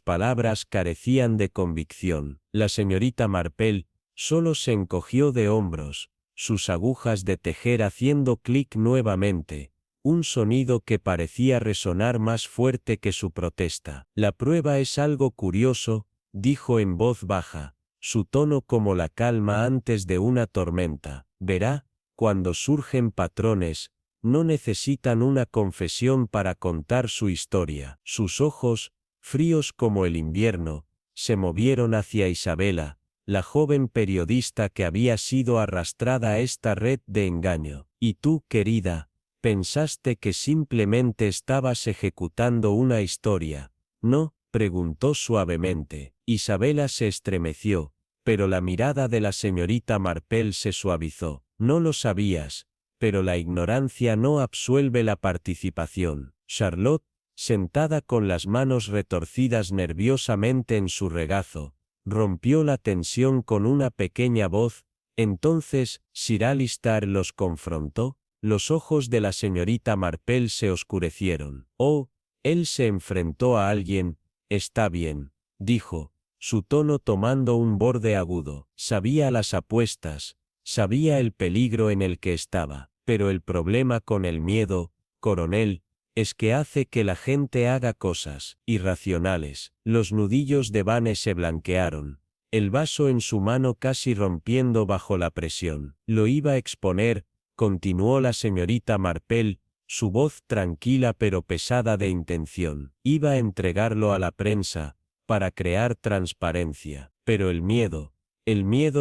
palabras carecían de convicción. La señorita Marple solo se encogió de hombros, sus agujas de tejer haciendo clic nuevamente, un sonido que parecía resonar más fuerte que su protesta. La prueba es algo curioso, dijo en voz baja, su tono como la calma antes de una tormenta. Verá, cuando surgen patrones, no necesitan una confesión para contar su historia. Sus ojos, fríos como el invierno, se movieron hacia Isabela, la joven periodista que había sido arrastrada a esta red de engaño. Y tú, querida, pensaste que simplemente estabas ejecutando una historia, ¿no?, preguntó suavemente. Isabela se estremeció, pero la mirada de la señorita Marple se suavizó. No lo sabías, pero la ignorancia no absuelve la participación. Charlotte, sentada con las manos retorcidas nerviosamente en su regazo, rompió la tensión con una pequeña voz. Entonces, Sir Alistair los confrontó. Los ojos de la señorita Marple se oscurecieron. Oh, él se enfrentó a alguien. Está bien, dijo, su tono tomando un borde agudo. Sabía las apuestas, sabía el peligro en el que estaba, pero el problema con el miedo, coronel, es que hace que la gente haga cosas irracionales. Los nudillos de Vane se blanquearon, el vaso en su mano casi rompiendo bajo la presión. Lo iba a exponer, continuó la señorita Marple, su voz tranquila pero pesada de intención. Iba a entregarlo a la prensa, para crear transparencia. Pero el miedo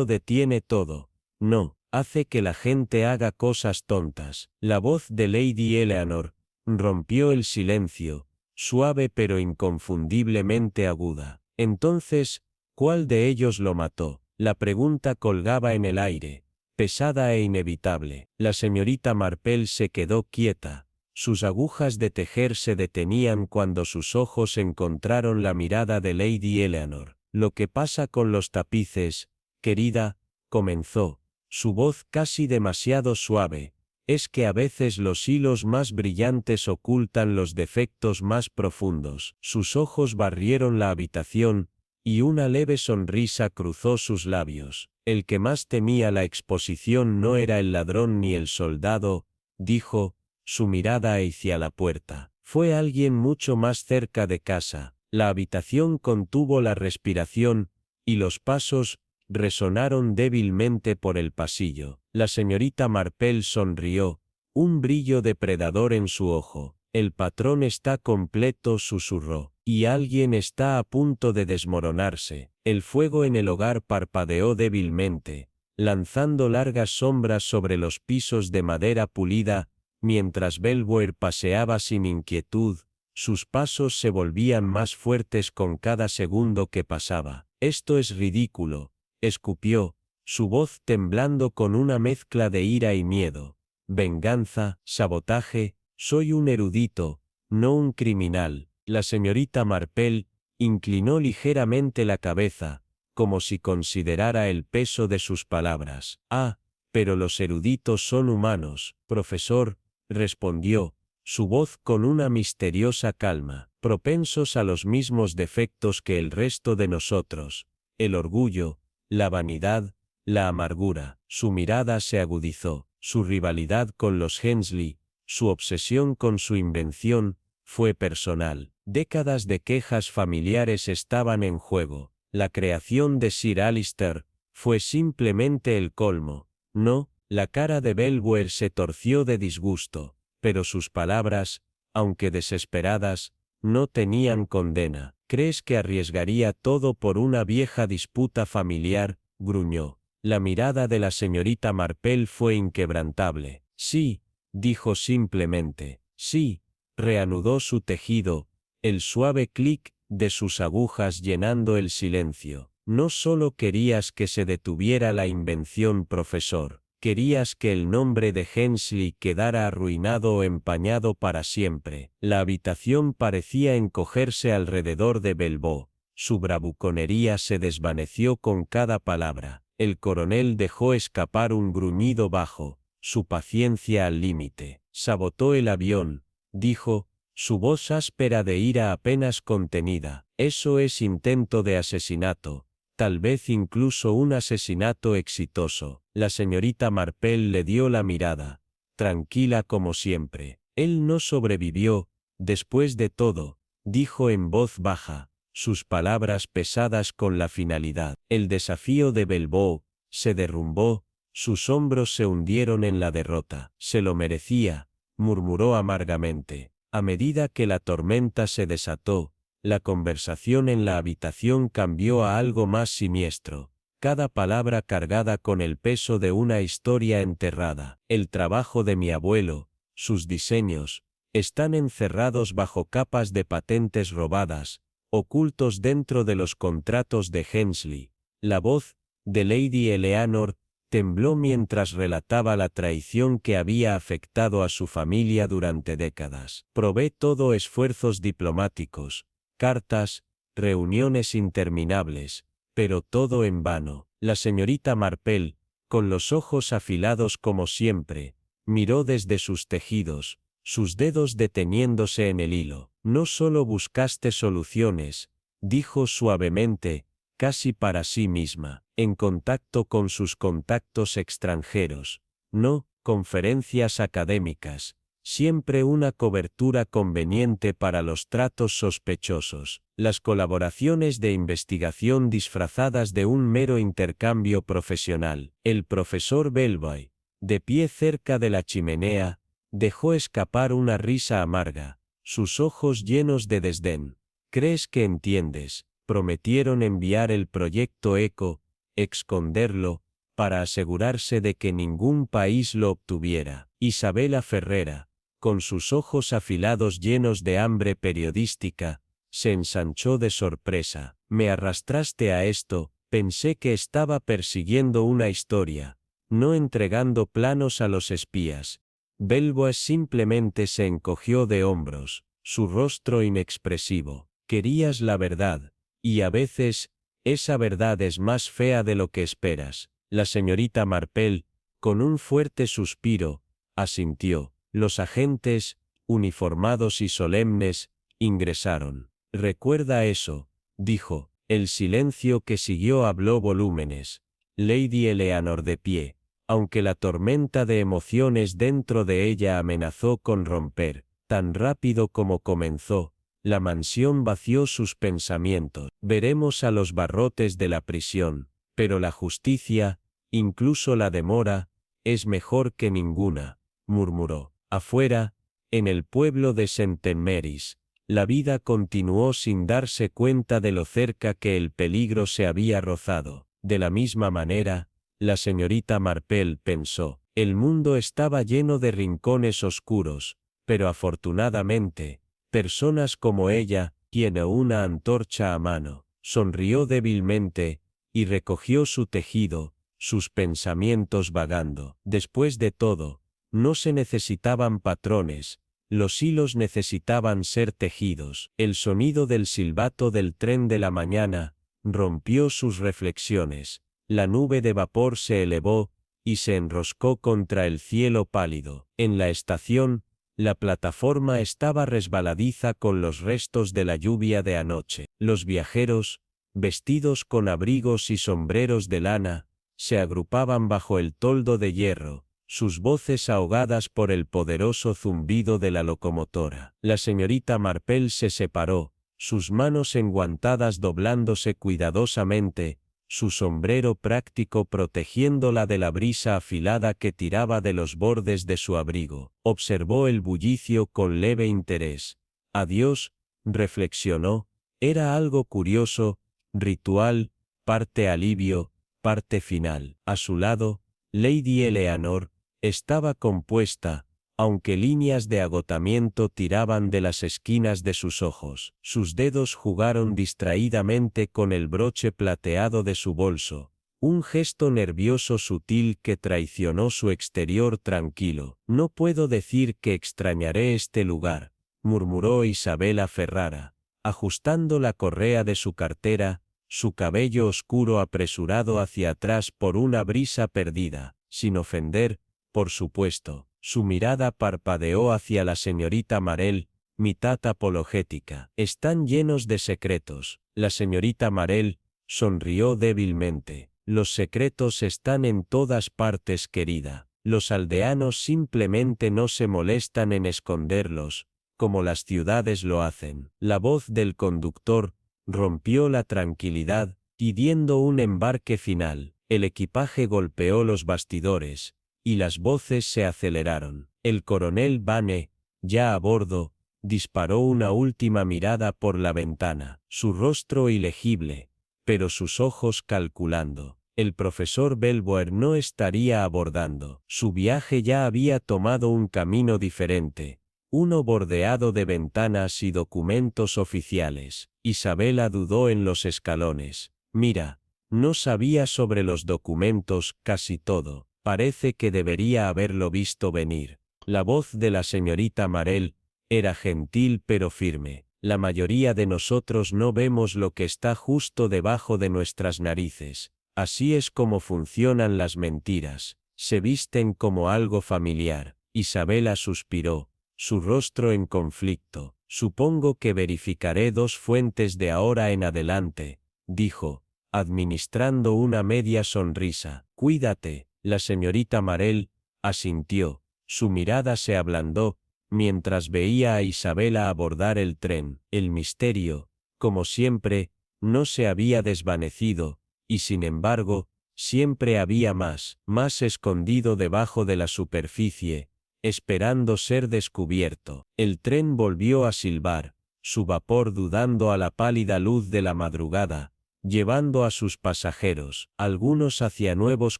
detiene todo. No, hace que la gente haga cosas tontas. La voz de Lady Eleanor rompió el silencio, suave pero inconfundiblemente aguda. Entonces, ¿cuál de ellos lo mató? La pregunta colgaba en el aire, pesada e inevitable. La señorita Marple se quedó quieta. Sus agujas de tejer se detenían cuando sus ojos encontraron la mirada de Lady Eleanor. Lo que pasa con los tapices, querida, comenzó, su voz casi demasiado suave, es que a veces los hilos más brillantes ocultan los defectos más profundos. Sus ojos barrieron la habitación, y una leve sonrisa cruzó sus labios. El que más temía la exposición no era el ladrón ni el soldado, dijo, su mirada hacia la puerta. Fue alguien mucho más cerca de casa. La habitación contuvo la respiración, y los pasos resonaron débilmente por el pasillo. La señorita Marple sonrió, un brillo depredador en su ojo. El patrón está completo, susurró, y alguien está a punto de desmoronarse. El fuego en el hogar parpadeó débilmente, lanzando largas sombras sobre los pisos de madera pulida, mientras Belvoir paseaba sin inquietud. Sus pasos se volvían más fuertes con cada segundo que pasaba. Esto es ridículo, escupió, su voz temblando con una mezcla de ira y miedo. Venganza, sabotaje, soy un erudito, no un criminal. La señorita Marple inclinó ligeramente la cabeza, como si considerara el peso de sus palabras. Ah, pero los eruditos son humanos, profesor, respondió, su voz con una misteriosa calma, propensos a los mismos defectos que el resto de nosotros, el orgullo, la vanidad, la amargura. Su mirada se agudizó, su rivalidad con los Hensley, Su obsesión con su invención fue personal. Décadas de quejas familiares estaban en juego. La creación de Sir Alistair fue simplemente el colmo. No, la cara de Belvoir se torció de disgusto, pero sus palabras, aunque desesperadas, no tenían condena. ¿Crees que arriesgaría todo por una vieja disputa familiar?, gruñó. La mirada de la señorita Marple fue inquebrantable. Sí, dijo simplemente. Sí, reanudó su tejido, el suave clic de sus agujas llenando el silencio. No solo querías que se detuviera la invención, profesor. Querías que el nombre de Hensley quedara arruinado o empañado para siempre. La habitación parecía encogerse alrededor de Belvaux. Su bravuconería se desvaneció con cada palabra. El coronel dejó escapar un gruñido bajo, su paciencia al límite. Sabotó el avión, dijo, su voz áspera de ira apenas contenida. Eso es intento de asesinato. Tal vez incluso un asesinato exitoso. La señorita Marple le dio la mirada, tranquila como siempre. Él no sobrevivió, después de todo, dijo en voz baja, sus palabras pesadas con la finalidad. El desafío de Belvaux se derrumbó, sus hombros se hundieron en la derrota. Se lo merecía, murmuró amargamente. A medida que la tormenta se desató, la conversación en la habitación cambió a algo más siniestro, cada palabra cargada con el peso de una historia enterrada. El trabajo de mi abuelo, sus diseños, están encerrados bajo capas de patentes robadas, ocultos dentro de los contratos de Hensley. La voz de Lady Eleanor tembló mientras relataba la traición que había afectado a su familia durante décadas. Probé todo esfuerzos diplomáticos, cartas, reuniones interminables, pero todo en vano. La señorita Marple, con los ojos afilados como siempre, miró desde sus tejidos, sus dedos deteniéndose en el hilo. No solo buscaste soluciones, dijo suavemente, casi para sí misma, en contacto con sus contactos extranjeros. No, conferencias académicas. Siempre una cobertura conveniente para los tratos sospechosos, las colaboraciones de investigación disfrazadas de un mero intercambio profesional. El profesor Belvoir, de pie cerca de la chimenea, dejó escapar una risa amarga, sus ojos llenos de desdén. ¿Crees que entiendes? Prometieron enviar el proyecto ECO, esconderlo, para asegurarse de que ningún país lo obtuviera. Isabella Ferrera, con sus ojos afilados llenos de hambre periodística, se ensanchó de sorpresa. Me arrastraste a esto, pensé que estaba persiguiendo una historia, no entregando planos a los espías. Belvoir simplemente se encogió de hombros, su rostro inexpresivo. Querías la verdad, y a veces, esa verdad es más fea de lo que esperas. La señorita Marple, con un fuerte suspiro, asintió. Los agentes, uniformados y solemnes, ingresaron. Recuerda eso, dijo. El silencio que siguió habló volúmenes. Lady Eleanor de pie, aunque la tormenta de emociones dentro de ella amenazó con romper, tan rápido como comenzó, la mansión vació sus pensamientos. Veremos a los barrotes de la prisión, pero la justicia, incluso la demora, es mejor que ninguna, murmuró. Afuera, en el pueblo de Saint-Mary's, la vida continuó sin darse cuenta de lo cerca que el peligro se había rozado. De la misma manera, la señorita Marple pensó, el mundo estaba lleno de rincones oscuros, pero afortunadamente, personas como ella, tiene una antorcha a mano. Sonrió débilmente, y recogió su tejido, sus pensamientos vagando. Después de todo, no se necesitaban patrones, los hilos necesitaban ser tejidos. El sonido del silbato del tren de la mañana rompió sus reflexiones. La nube de vapor se elevó y se enroscó contra el cielo pálido. En la estación, la plataforma estaba resbaladiza con los restos de la lluvia de anoche. Los viajeros, vestidos con abrigos y sombreros de lana, se agrupaban bajo el toldo de hierro, sus voces ahogadas por el poderoso zumbido de la locomotora. La señorita Marple se separó, sus manos enguantadas doblándose cuidadosamente, su sombrero práctico protegiéndola de la brisa afilada que tiraba de los bordes de su abrigo. Observó el bullicio con leve interés. Adiós, reflexionó, era algo curioso, ritual, parte alivio, parte final. A su lado, Lady Eleanor estaba compuesta, aunque líneas de agotamiento tiraban de las esquinas de sus ojos. Sus dedos jugaron distraídamente con el broche plateado de su bolso, un gesto nervioso sutil que traicionó su exterior tranquilo. No puedo decir que extrañaré este lugar, murmuró Isabella Ferrara, ajustando la correa de su cartera, su cabello oscuro apresurado hacia atrás por una brisa perdida, sin ofender, por supuesto. Su mirada parpadeó hacia la señorita Marell, mitad apologética. Están llenos de secretos. La señorita Marell sonrió débilmente. Los secretos están en todas partes, querida. Los aldeanos simplemente no se molestan en esconderlos, como las ciudades lo hacen. La voz del conductor rompió la tranquilidad, pidiendo un embarque final. El equipaje golpeó los bastidores, y las voces se aceleraron. El coronel Vane, ya a bordo, disparó una última mirada por la ventana, su rostro ilegible, pero sus ojos calculando. El profesor Belvoir no estaría abordando. Su viaje ya había tomado un camino diferente, uno bordeado de ventanas y documentos oficiales. Isabella dudó en los escalones. Mira, no sabía sobre los documentos casi todo. Parece que debería haberlo visto venir. La voz de la señorita Marell era gentil pero firme. La mayoría de nosotros no vemos lo que está justo debajo de nuestras narices. Así es como funcionan las mentiras. Se visten como algo familiar. Isabella suspiró, su rostro en conflicto. Supongo que verificaré dos fuentes de ahora en adelante, dijo, administrando una media sonrisa. Cuídate. La señorita Marell asintió, su mirada se ablandó, mientras veía a Isabella abordar el tren. El misterio, como siempre, no se había desvanecido, y sin embargo, siempre había más escondido debajo de la superficie, esperando ser descubierto. El tren volvió a silbar, su vapor dudando a la pálida luz de la madrugada, llevando a sus pasajeros, algunos hacia nuevos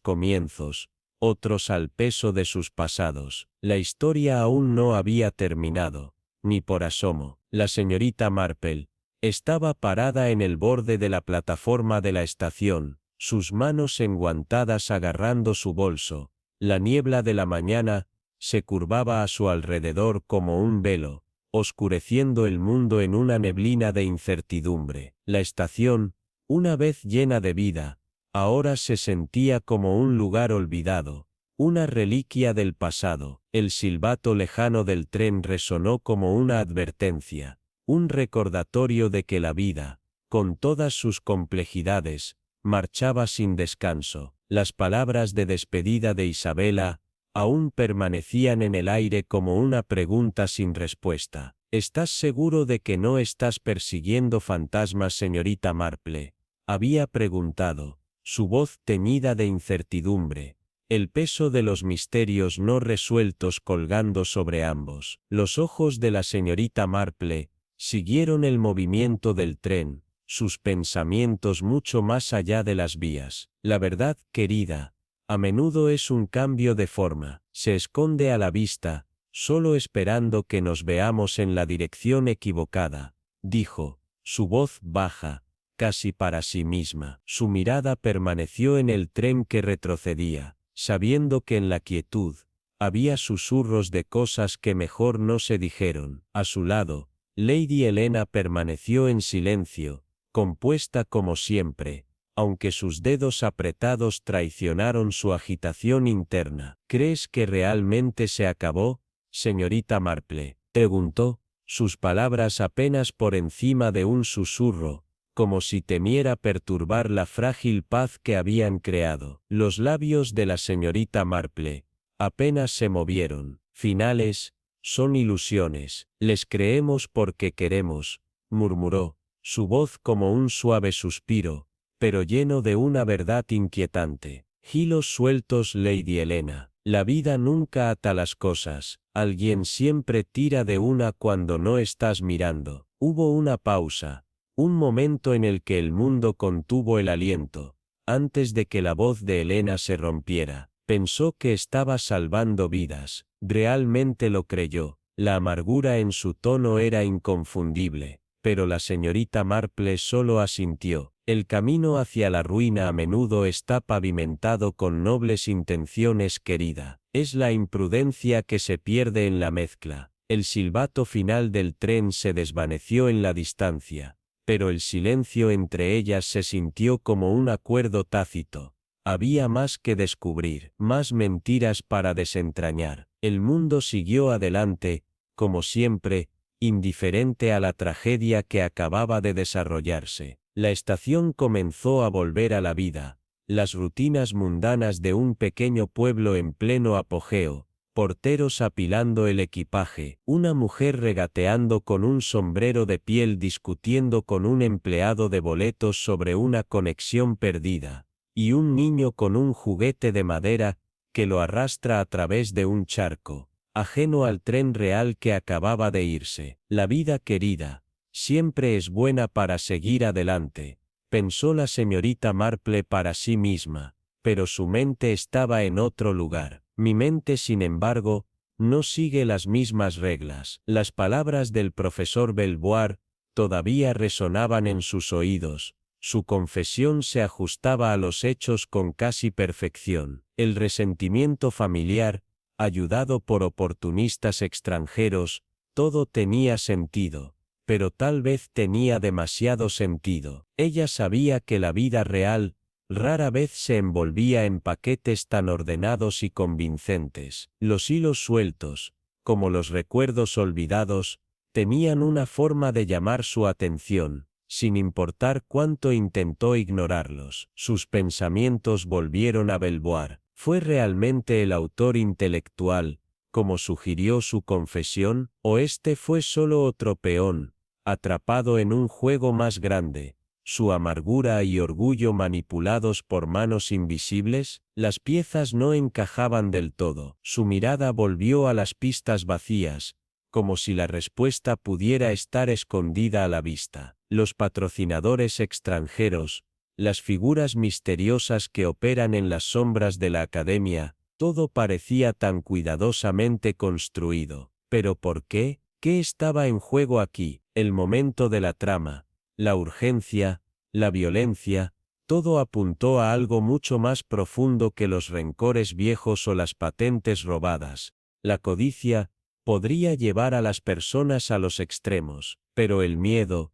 comienzos, otros al peso de sus pasados. La historia aún no había terminado, ni por asomo. La señorita Marple estaba parada en el borde de la plataforma de la estación, sus manos enguantadas agarrando su bolso. La niebla de la mañana se curvaba a su alrededor como un velo, oscureciendo el mundo en una neblina de incertidumbre. La estación, una vez llena de vida, ahora se sentía como un lugar olvidado, una reliquia del pasado. El silbato lejano del tren resonó como una advertencia, un recordatorio de que la vida, con todas sus complejidades, marchaba sin descanso. Las palabras de despedida de Isabella aún permanecían en el aire como una pregunta sin respuesta. ¿Estás seguro de que no estás persiguiendo fantasmas, señorita Marple?, había preguntado, su voz teñida de incertidumbre, el peso de los misterios no resueltos colgando sobre ambos. Los ojos de la señorita Marple siguieron el movimiento del tren, sus pensamientos mucho más allá de las vías. La verdad, querida, a menudo es un cambio de forma, se esconde a la vista, solo esperando que nos veamos en la dirección equivocada, dijo, su voz baja, casi para sí misma. Su mirada permaneció en el tren que retrocedía, sabiendo que en la quietud había susurros de cosas que mejor no se dijeron. A su lado, Lady Helena permaneció en silencio, compuesta como siempre, aunque sus dedos apretados traicionaron su agitación interna. ¿Crees que realmente se acabó, señorita Marple?, preguntó, sus palabras apenas por encima de un susurro, como si temiera perturbar la frágil paz que habían creado. Los labios de la señorita Marple Apenas se movieron. Finales, son ilusiones. Les creemos porque queremos, murmuró, su voz como un suave suspiro, pero lleno de una verdad inquietante. Hilos sueltos, Lady Helena. La vida nunca ata las cosas, alguien siempre tira de una cuando no estás mirando. Hubo una pausa, un momento en el que el mundo contuvo el aliento, antes de que la voz de Helena se rompiera. Pensó que estaba salvando vidas, realmente lo creyó, la amargura en su tono era inconfundible, pero la señorita Marple solo asintió. El camino hacia la ruina a menudo está pavimentado con nobles intenciones, querida. Es la imprudencia que se pierde en la mezcla. El silbato final del tren se desvaneció en la distancia, pero el silencio entre ellas se sintió como un acuerdo tácito. Había más que descubrir, más mentiras para desentrañar. El mundo siguió adelante, como siempre, indiferente a la tragedia que acababa de desarrollarse. La estación comenzó a volver a la vida, las rutinas mundanas de un pequeño pueblo en pleno apogeo, porteros apilando el equipaje, una mujer regateando con un sombrero de piel discutiendo con un empleado de boletos sobre una conexión perdida, y un niño con un juguete de madera que lo arrastra a través de un charco, ajeno al tren real que acababa de irse. La vida, querida, siempre es buena para seguir adelante, pensó la señorita Marple para sí misma, pero su mente estaba en otro lugar. Mi mente, sin embargo, no sigue las mismas reglas. Las palabras del profesor Belvoir todavía resonaban en sus oídos. Su confesión se ajustaba a los hechos con casi perfección. El resentimiento familiar, ayudado por oportunistas extranjeros, todo tenía sentido. Pero tal vez tenía demasiado sentido. Ella sabía que la vida real rara vez se envolvía en paquetes tan ordenados y convincentes. Los hilos sueltos, como los recuerdos olvidados, tenían una forma de llamar su atención, sin importar cuánto intentó ignorarlos. Sus pensamientos volvieron a Belvoir. ¿Fue realmente el autor intelectual, como sugirió su confesión, o este fue solo otro peón, atrapado en un juego más grande, su amargura y orgullo manipulados por manos invisibles? Las piezas no encajaban del todo. Su mirada volvió a las pistas vacías, como si la respuesta pudiera estar escondida a la vista. Los patrocinadores extranjeros, las figuras misteriosas que operan en las sombras de la academia, todo parecía tan cuidadosamente construido. ¿Pero por qué? ¿Qué estaba en juego aquí? El momento de la trama, la urgencia, la violencia, todo apuntó a algo mucho más profundo que los rencores viejos o las patentes robadas. La codicia podría llevar a las personas a los extremos, pero el miedo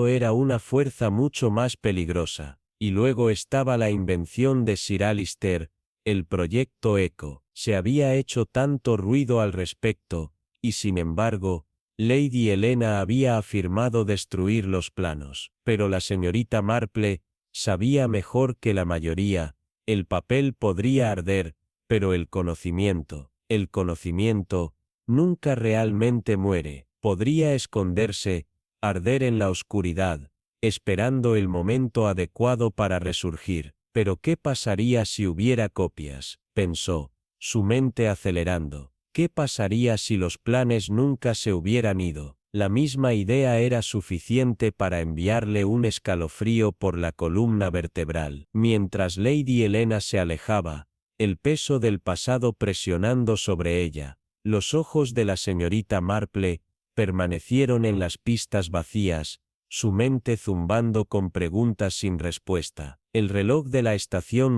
era una fuerza mucho más peligrosa. Y luego estaba la invención de Sir Alistair, el proyecto Eco. Se había hecho tanto ruido al respecto, y sin embargo, Lady Helena había afirmado destruir los planos. Pero la señorita Marple sabía mejor que la mayoría, el papel podría arder, pero el conocimiento, nunca realmente muere. Podría esconderse, arder en la oscuridad, esperando el momento adecuado para resurgir. Pero ¿qué pasaría si hubiera copias?, pensó, su mente acelerando. ¿Qué pasaría si los planes nunca se hubieran ido? La misma idea era suficiente para enviarle un escalofrío por la columna vertebral. Mientras Lady Helena se alejaba, el peso del pasado presionando sobre ella, los ojos de la señorita Marple permanecieron en las pistas vacías, su mente zumbando con preguntas sin respuesta. El reloj de la estación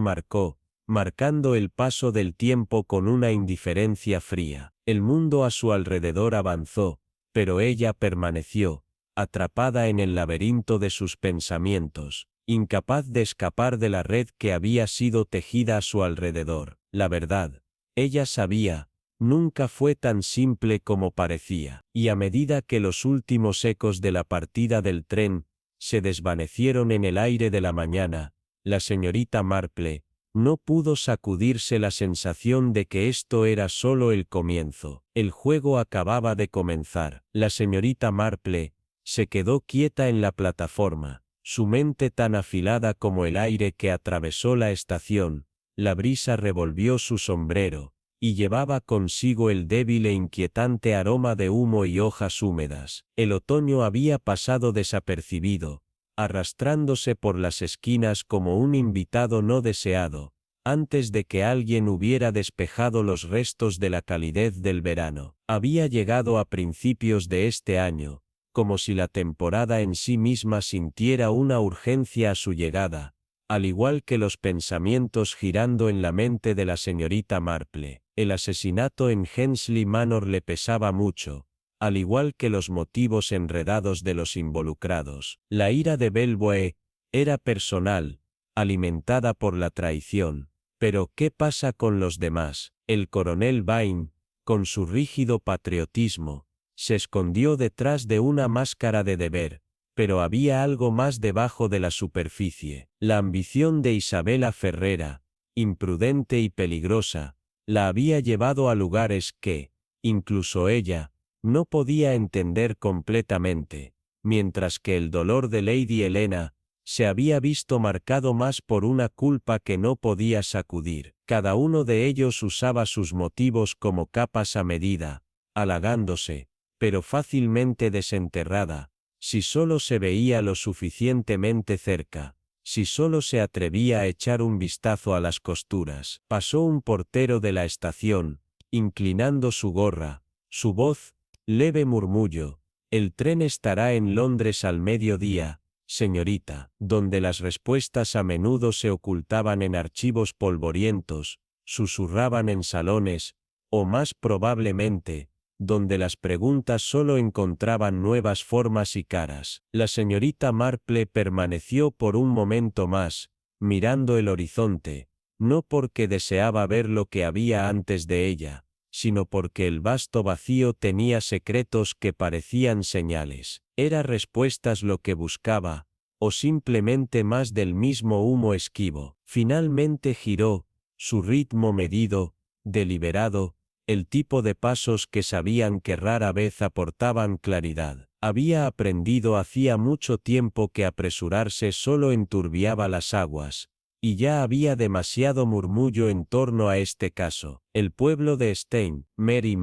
marcando el paso del tiempo con una indiferencia fría. El mundo a su alrededor avanzó, pero ella permaneció, atrapada en el laberinto de sus pensamientos, incapaz de escapar de la red que había sido tejida a su alrededor. La verdad, ella sabía, nunca fue tan simple como parecía, y a medida que los últimos ecos de la partida del tren se desvanecieron en el aire de la mañana, la señorita Marple No pudo sacudirse la sensación de que esto era solo el comienzo. El juego acababa de comenzar. La señorita Marple se quedó quieta en la plataforma, su mente tan afilada como el aire que atravesó la estación. La brisa revolvió su sombrero, y llevaba consigo el débil e inquietante aroma de humo y hojas húmedas. El otoño había pasado desapercibido, arrastrándose por las esquinas como un invitado no deseado, antes de que alguien hubiera despejado los restos de la calidez del verano. Había llegado a principios de este año, como si la temporada en sí misma sintiera una urgencia a su llegada, al igual que los pensamientos girando en la mente de la señorita Marple. El asesinato en Hensley Manor le pesaba mucho, al igual que los motivos enredados de los involucrados. La ira de Belvoir era personal, alimentada por la traición. Pero ¿qué pasa con los demás? El coronel Vine, con su rígido patriotismo, se escondió detrás de una máscara de deber, pero había algo más debajo de la superficie. La ambición de Isabella Ferrera, imprudente y peligrosa, la había llevado a lugares que, incluso ella, no podía entender completamente, mientras que el dolor de Lady Helena se había visto marcado más por una culpa que no podía sacudir. Cada uno de ellos usaba sus motivos como capas a medida, halagándose, pero fácilmente desenterrada, si solo se veía lo suficientemente cerca, si solo se atrevía a echar un vistazo a las costuras. Pasó un portero de la estación, inclinando su gorra, su voz, leve murmullo: «El tren estará en Londres al mediodía, señorita», donde las respuestas a menudo se ocultaban en archivos polvorientos, susurraban en salones, o más probablemente, donde las preguntas solo encontraban nuevas formas y caras. La señorita Marple permaneció por un momento más, mirando el horizonte, no porque deseaba ver lo que había antes de ella, sino porque el vasto vacío tenía secretos que parecían señales. ¿Era respuestas lo que buscaba, o simplemente más del mismo humo esquivo? Finalmente giró, su ritmo medido, deliberado, el tipo de pasos que sabían que rara vez aportaban claridad. Había aprendido hacía mucho tiempo que apresurarse solo enturbiaba las aguas, y ya había demasiado murmullo en torno a este caso. El pueblo de Stein, Méry,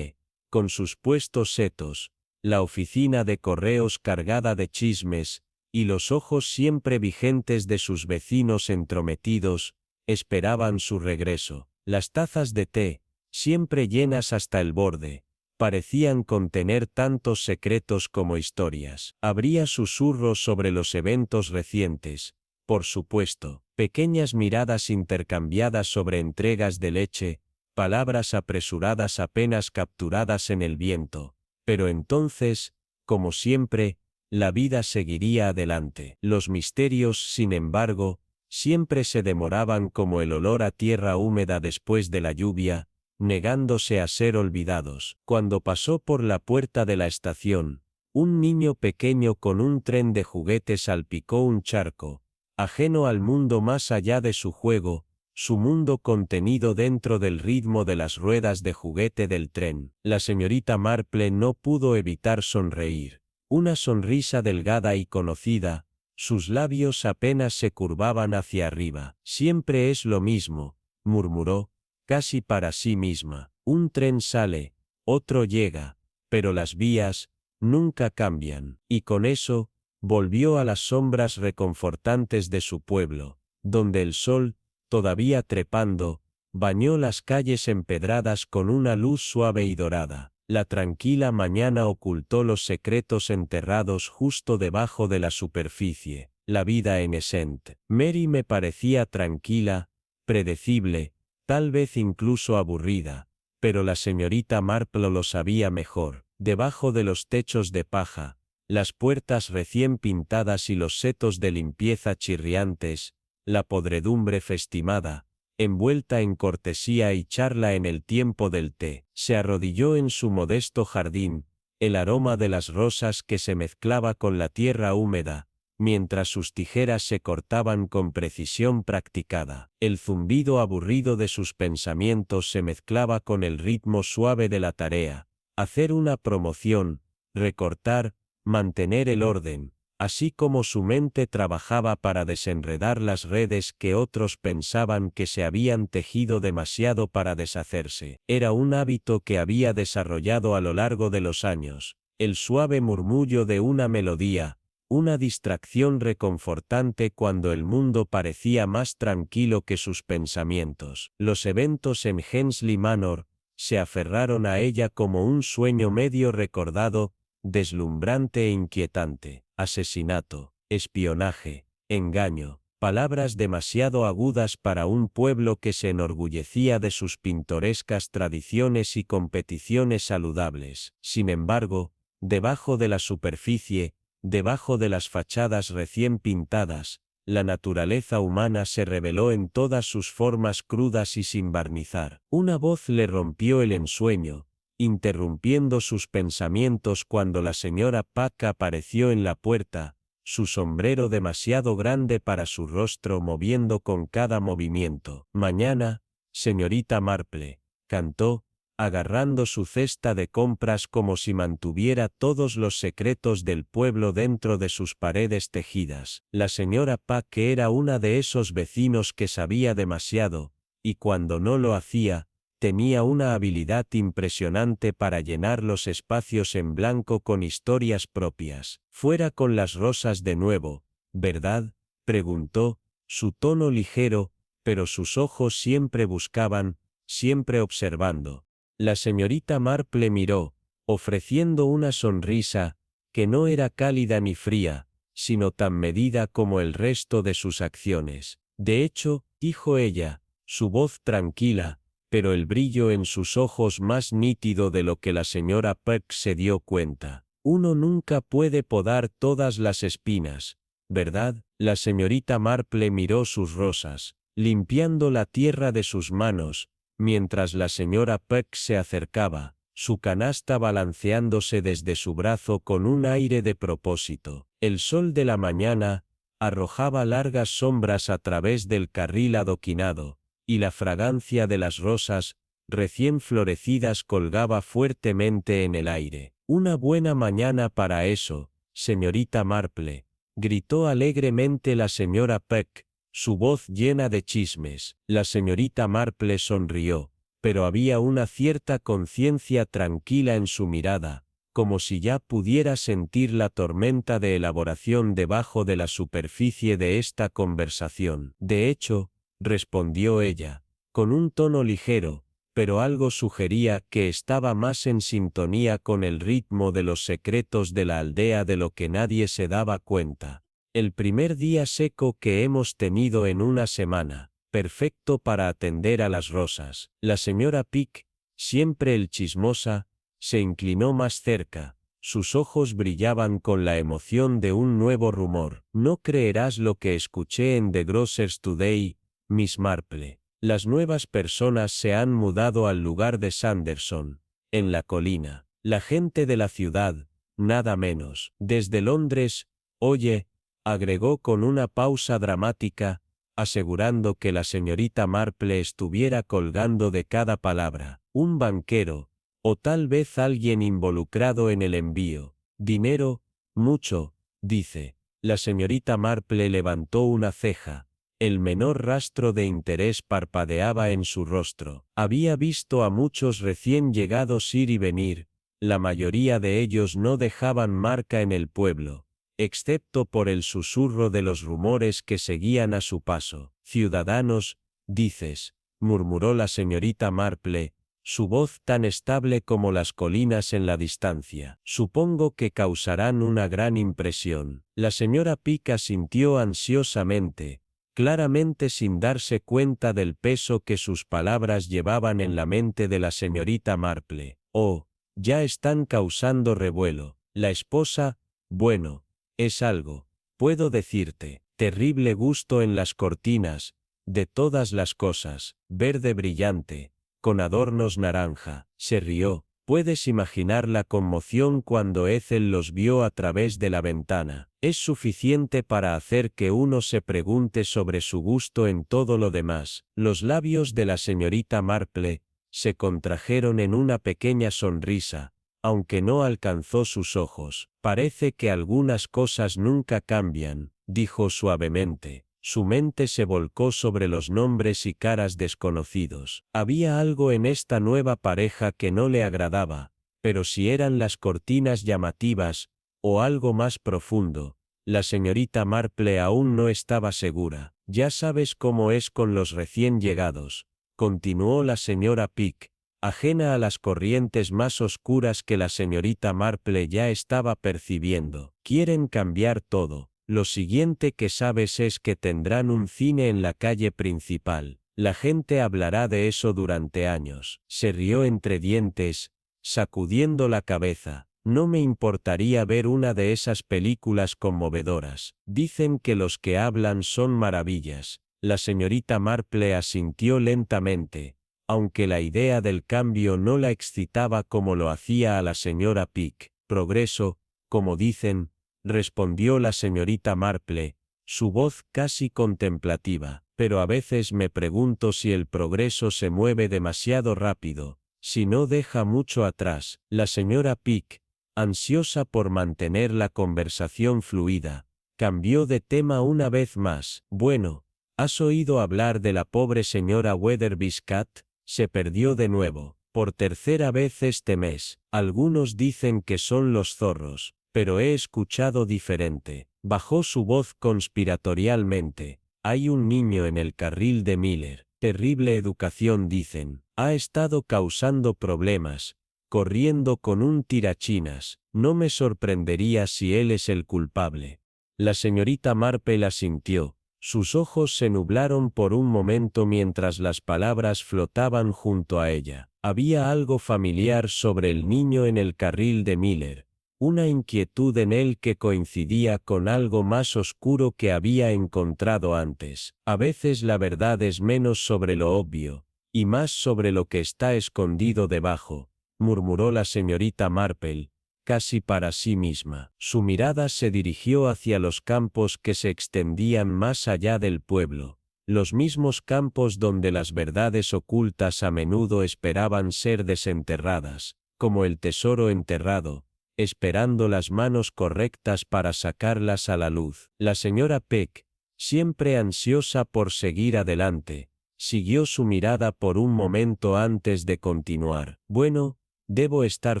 con sus puestos setos, la oficina de correos cargada de chismes, y los ojos siempre vigentes de sus vecinos entrometidos, esperaban su regreso. Las tazas de té, siempre llenas hasta el borde, parecían contener tantos secretos como historias. Habría susurros sobre los eventos recientes, por supuesto, pequeñas miradas intercambiadas sobre entregas de leche, palabras apresuradas apenas capturadas en el viento, pero entonces, como siempre, la vida seguiría adelante. Los misterios, sin embargo, siempre se demoraban como el olor a tierra húmeda después de la lluvia, negándose a ser olvidados. Cuando pasó por la puerta de la estación, un niño pequeño con un tren de juguetes salpicó un charco, ajeno al mundo más allá de su juego, su mundo contenido dentro del ritmo de las ruedas de juguete del tren. La señorita Marple no pudo evitar sonreír. Una sonrisa delgada y conocida, sus labios apenas se curvaban hacia arriba. «Siempre es lo mismo», murmuró, casi para sí misma. «Un tren sale, otro llega, pero las vías nunca cambian». Y con eso, volvió a las sombras reconfortantes de su pueblo, donde el sol, todavía trepando, bañó las calles empedradas con una luz suave y dorada. La tranquila mañana ocultó los secretos enterrados justo debajo de la superficie. La vida en St. Mary me parecía tranquila, predecible, tal vez incluso aburrida, pero la señorita Marple lo sabía mejor. Debajo de los techos de paja, las puertas recién pintadas y los setos de limpieza chirriantes, la podredumbre festimada, envuelta en cortesía y charla en el tiempo del té, se arrodilló en su modesto jardín, el aroma de las rosas que se mezclaba con la tierra húmeda, mientras sus tijeras se cortaban con precisión practicada. El zumbido aburrido de sus pensamientos se mezclaba con el ritmo suave de la tarea. Hacer una promoción, recortar, mantener el orden, así como su mente trabajaba para desenredar las redes que otros pensaban que se habían tejido demasiado para deshacerse. Era un hábito que había desarrollado a lo largo de los años. El suave murmullo de una melodía, una distracción reconfortante cuando el mundo parecía más tranquilo que sus pensamientos. Los eventos en Hensley Manor se aferraron a ella como un sueño medio recordado, deslumbrante e inquietante. Asesinato, espionaje, engaño, palabras demasiado agudas para un pueblo que se enorgullecía de sus pintorescas tradiciones y competiciones saludables. Sin embargo, debajo de la superficie, debajo de las fachadas recién pintadas, la naturaleza humana se reveló en todas sus formas crudas y sin barnizar. Una voz le rompió el ensueño, interrumpiendo sus pensamientos cuando la señora Pack apareció en la puerta, su sombrero demasiado grande para su rostro moviendo con cada movimiento. «Mañana, señorita Marple», cantó, agarrando su cesta de compras como si mantuviera todos los secretos del pueblo dentro de sus paredes tejidas. La señora Pack era una de esos vecinos que sabía demasiado, y cuando no lo hacía, tenía una habilidad impresionante para llenar los espacios en blanco con historias propias. «Fuera con las rosas de nuevo, ¿verdad?», preguntó, su tono ligero, pero sus ojos siempre buscaban, siempre observando. La señorita Marple miró, ofreciendo una sonrisa, que no era cálida ni fría, sino tan medida como el resto de sus acciones. «De hecho», dijo ella, su voz tranquila, pero el brillo en sus ojos más nítido de lo que la señora Peck se dio cuenta. «Uno nunca puede podar todas las espinas, ¿verdad?». La señorita Marple miró sus rosas, limpiando la tierra de sus manos, mientras la señora Peck se acercaba, su canasta balanceándose desde su brazo con un aire de propósito. El sol de la mañana arrojaba largas sombras a través del carril adoquinado, y la fragancia de las rosas, recién florecidas, colgaba fuertemente en el aire. «Una buena mañana para eso, señorita Marple», gritó alegremente la señora Peck, su voz llena de chismes. La señorita Marple sonrió, pero había una cierta conciencia tranquila en su mirada, como si ya pudiera sentir la tormenta de elaboración debajo de la superficie de esta conversación. «De hecho», respondió ella, con un tono ligero, pero algo sugería que estaba más en sintonía con el ritmo de los secretos de la aldea de lo que nadie se daba cuenta. «El primer día seco que hemos tenido en una semana, perfecto para atender a las rosas». La señora Peck, siempre el chismosa, se inclinó más cerca, sus ojos brillaban con la emoción de un nuevo rumor. «No creerás lo que escuché en The Grocers Today, Miss Marple. Las nuevas personas se han mudado al lugar de Sanderson, en la colina. La gente de la ciudad, nada menos. Desde Londres, oye», agregó con una pausa dramática, asegurando que la señorita Marple estuviera colgando de cada palabra. «Un banquero, o tal vez alguien involucrado en el envío. Dinero, mucho, dice». La señorita Marple levantó una ceja. El menor rastro de interés parpadeaba en su rostro. Había visto a muchos recién llegados ir y venir, la mayoría de ellos no dejaban marca en el pueblo, excepto por el susurro de los rumores que seguían a su paso. «Ciudadanos, dices», murmuró la señorita Marple, su voz tan estable como las colinas en la distancia. «Supongo que causarán una gran impresión». La señora Peck asintió ansiosamente, claramente sin darse cuenta del peso que sus palabras llevaban en la mente de la señorita Marple. «Oh, ya están causando revuelo. La esposa, bueno, es algo, puedo decirte, terrible gusto en las cortinas, de todas las cosas, verde brillante, con adornos naranja». Se rió, Puedes imaginar la conmoción cuando Ethel los vio a través de la ventana. Es suficiente para hacer que uno se pregunte sobre su gusto en todo lo demás. Los labios de la señorita Marple se contrajeron en una pequeña sonrisa, aunque no alcanzó sus ojos. Parece que algunas cosas nunca cambian, dijo suavemente. Su mente se volcó sobre los nombres y caras desconocidos. Había algo en esta nueva pareja que no le agradaba, pero si eran las cortinas llamativas, o algo más profundo, la señorita Marple aún no estaba segura. Ya sabes cómo es con los recién llegados, continuó la señora Pick, ajena a las corrientes más oscuras que la señorita Marple ya estaba percibiendo. Quieren cambiar todo. Lo siguiente que sabes es que tendrán un cine en la calle principal. La gente hablará de eso durante años. Se rió entre dientes, sacudiendo la cabeza. No me importaría ver una de esas películas conmovedoras. Dicen que los que hablan son maravillas. La señorita Marple asintió lentamente, aunque la idea del cambio no la excitaba como lo hacía a la señora Pick. Progreso, como dicen, respondió la señorita Marple, su voz casi contemplativa, pero a veces me pregunto si el progreso se mueve demasiado rápido, si no deja mucho atrás. La señora Pick, ansiosa por mantener la conversación fluida, cambió de tema una vez más. Bueno, ¿has oído hablar de la pobre señora Weatherby's-Cat? Se perdió de nuevo, por tercera vez este mes. Algunos dicen que son los zorros, pero he escuchado diferente. Bajó su voz conspiratorialmente. Hay un niño en el carril de Miller. Terrible educación dicen. Ha estado causando problemas, corriendo con un tirachinas. No me sorprendería si él es el culpable. La señorita Marple asintió. Sus ojos se nublaron por un momento mientras las palabras flotaban junto a ella. Había algo familiar sobre el niño en el carril de Miller. Una inquietud en él que coincidía con algo más oscuro que había encontrado antes. A veces la verdad es menos sobre lo obvio, y más sobre lo que está escondido debajo, murmuró la señorita Marple, casi para sí misma. Su mirada se dirigió hacia los campos que se extendían más allá del pueblo, los mismos campos donde las verdades ocultas a menudo esperaban ser desenterradas, como el tesoro enterrado, esperando las manos correctas para sacarlas a la luz. La señora Peck, siempre ansiosa por seguir adelante, siguió su mirada por un momento antes de continuar. Bueno, debo estar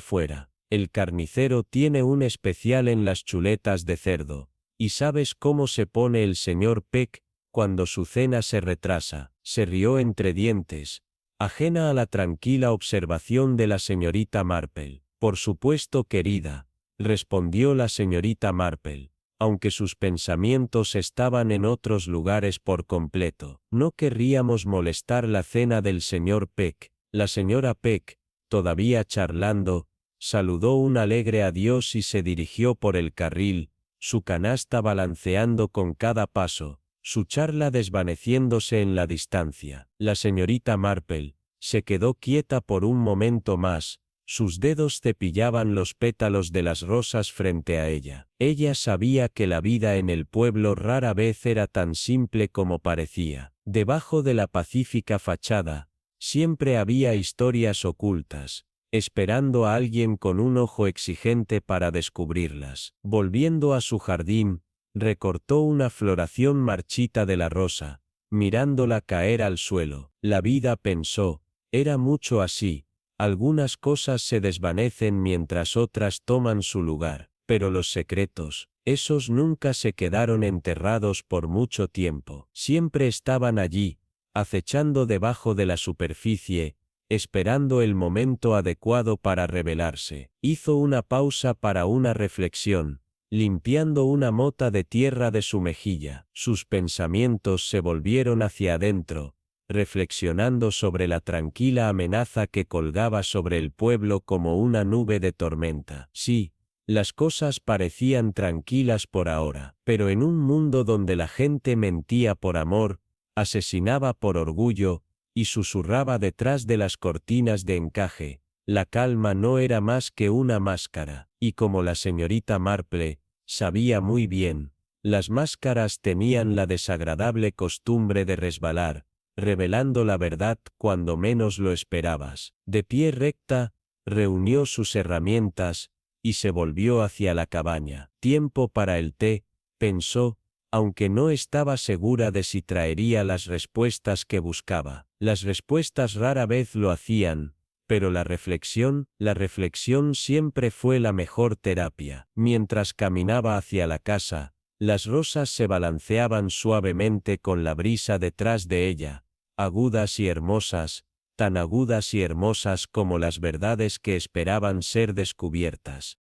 fuera. El carnicero tiene un especial en las chuletas de cerdo. ¿Y sabes cómo se pone el señor Peck cuando su cena se retrasa? Se rió entre dientes, ajena a la tranquila observación de la señorita Marple. Por supuesto, querida, respondió la señorita Marple, aunque sus pensamientos estaban en otros lugares por completo. No querríamos molestar la cena del señor Peck. La señora Peck, todavía charlando, saludó un alegre adiós y se dirigió por el carril, su canasta balanceando con cada paso, su charla desvaneciéndose en la distancia. La señorita Marple se quedó quieta por un momento más. Sus dedos cepillaban los pétalos de las rosas frente a ella. Ella sabía que la vida en el pueblo rara vez era tan simple como parecía. Debajo de la pacífica fachada, siempre había historias ocultas, esperando a alguien con un ojo exigente para descubrirlas. Volviendo a su jardín, recortó una floración marchita de la rosa, mirándola caer al suelo. La vida, pensó, era mucho así. Algunas cosas se desvanecen mientras otras toman su lugar, pero los secretos, esos nunca se quedaron enterrados por mucho tiempo. Siempre estaban allí, acechando debajo de la superficie, esperando el momento adecuado para revelarse. Hizo una pausa para una reflexión, limpiando una mota de tierra de su mejilla. Sus pensamientos se volvieron hacia adentro, reflexionando sobre la tranquila amenaza que colgaba sobre el pueblo como una nube de tormenta. Sí, las cosas parecían tranquilas por ahora, pero en un mundo donde la gente mentía por amor, asesinaba por orgullo, y susurraba detrás de las cortinas de encaje, La calma no era más que una máscara, y como la señorita Marple sabía muy bien, las máscaras tenían la desagradable costumbre de resbalar, revelando la verdad cuando menos lo esperabas. De pie recta, reunió sus herramientas, y se volvió hacia la cabaña. Tiempo para el té, pensó, aunque no estaba segura de si traería las respuestas que buscaba. Las respuestas rara vez lo hacían, pero la reflexión siempre fue la mejor terapia. Mientras caminaba hacia la casa, las rosas se balanceaban suavemente con la brisa detrás de ella, agudas y hermosas, tan agudas y hermosas como las verdades que esperaban ser descubiertas.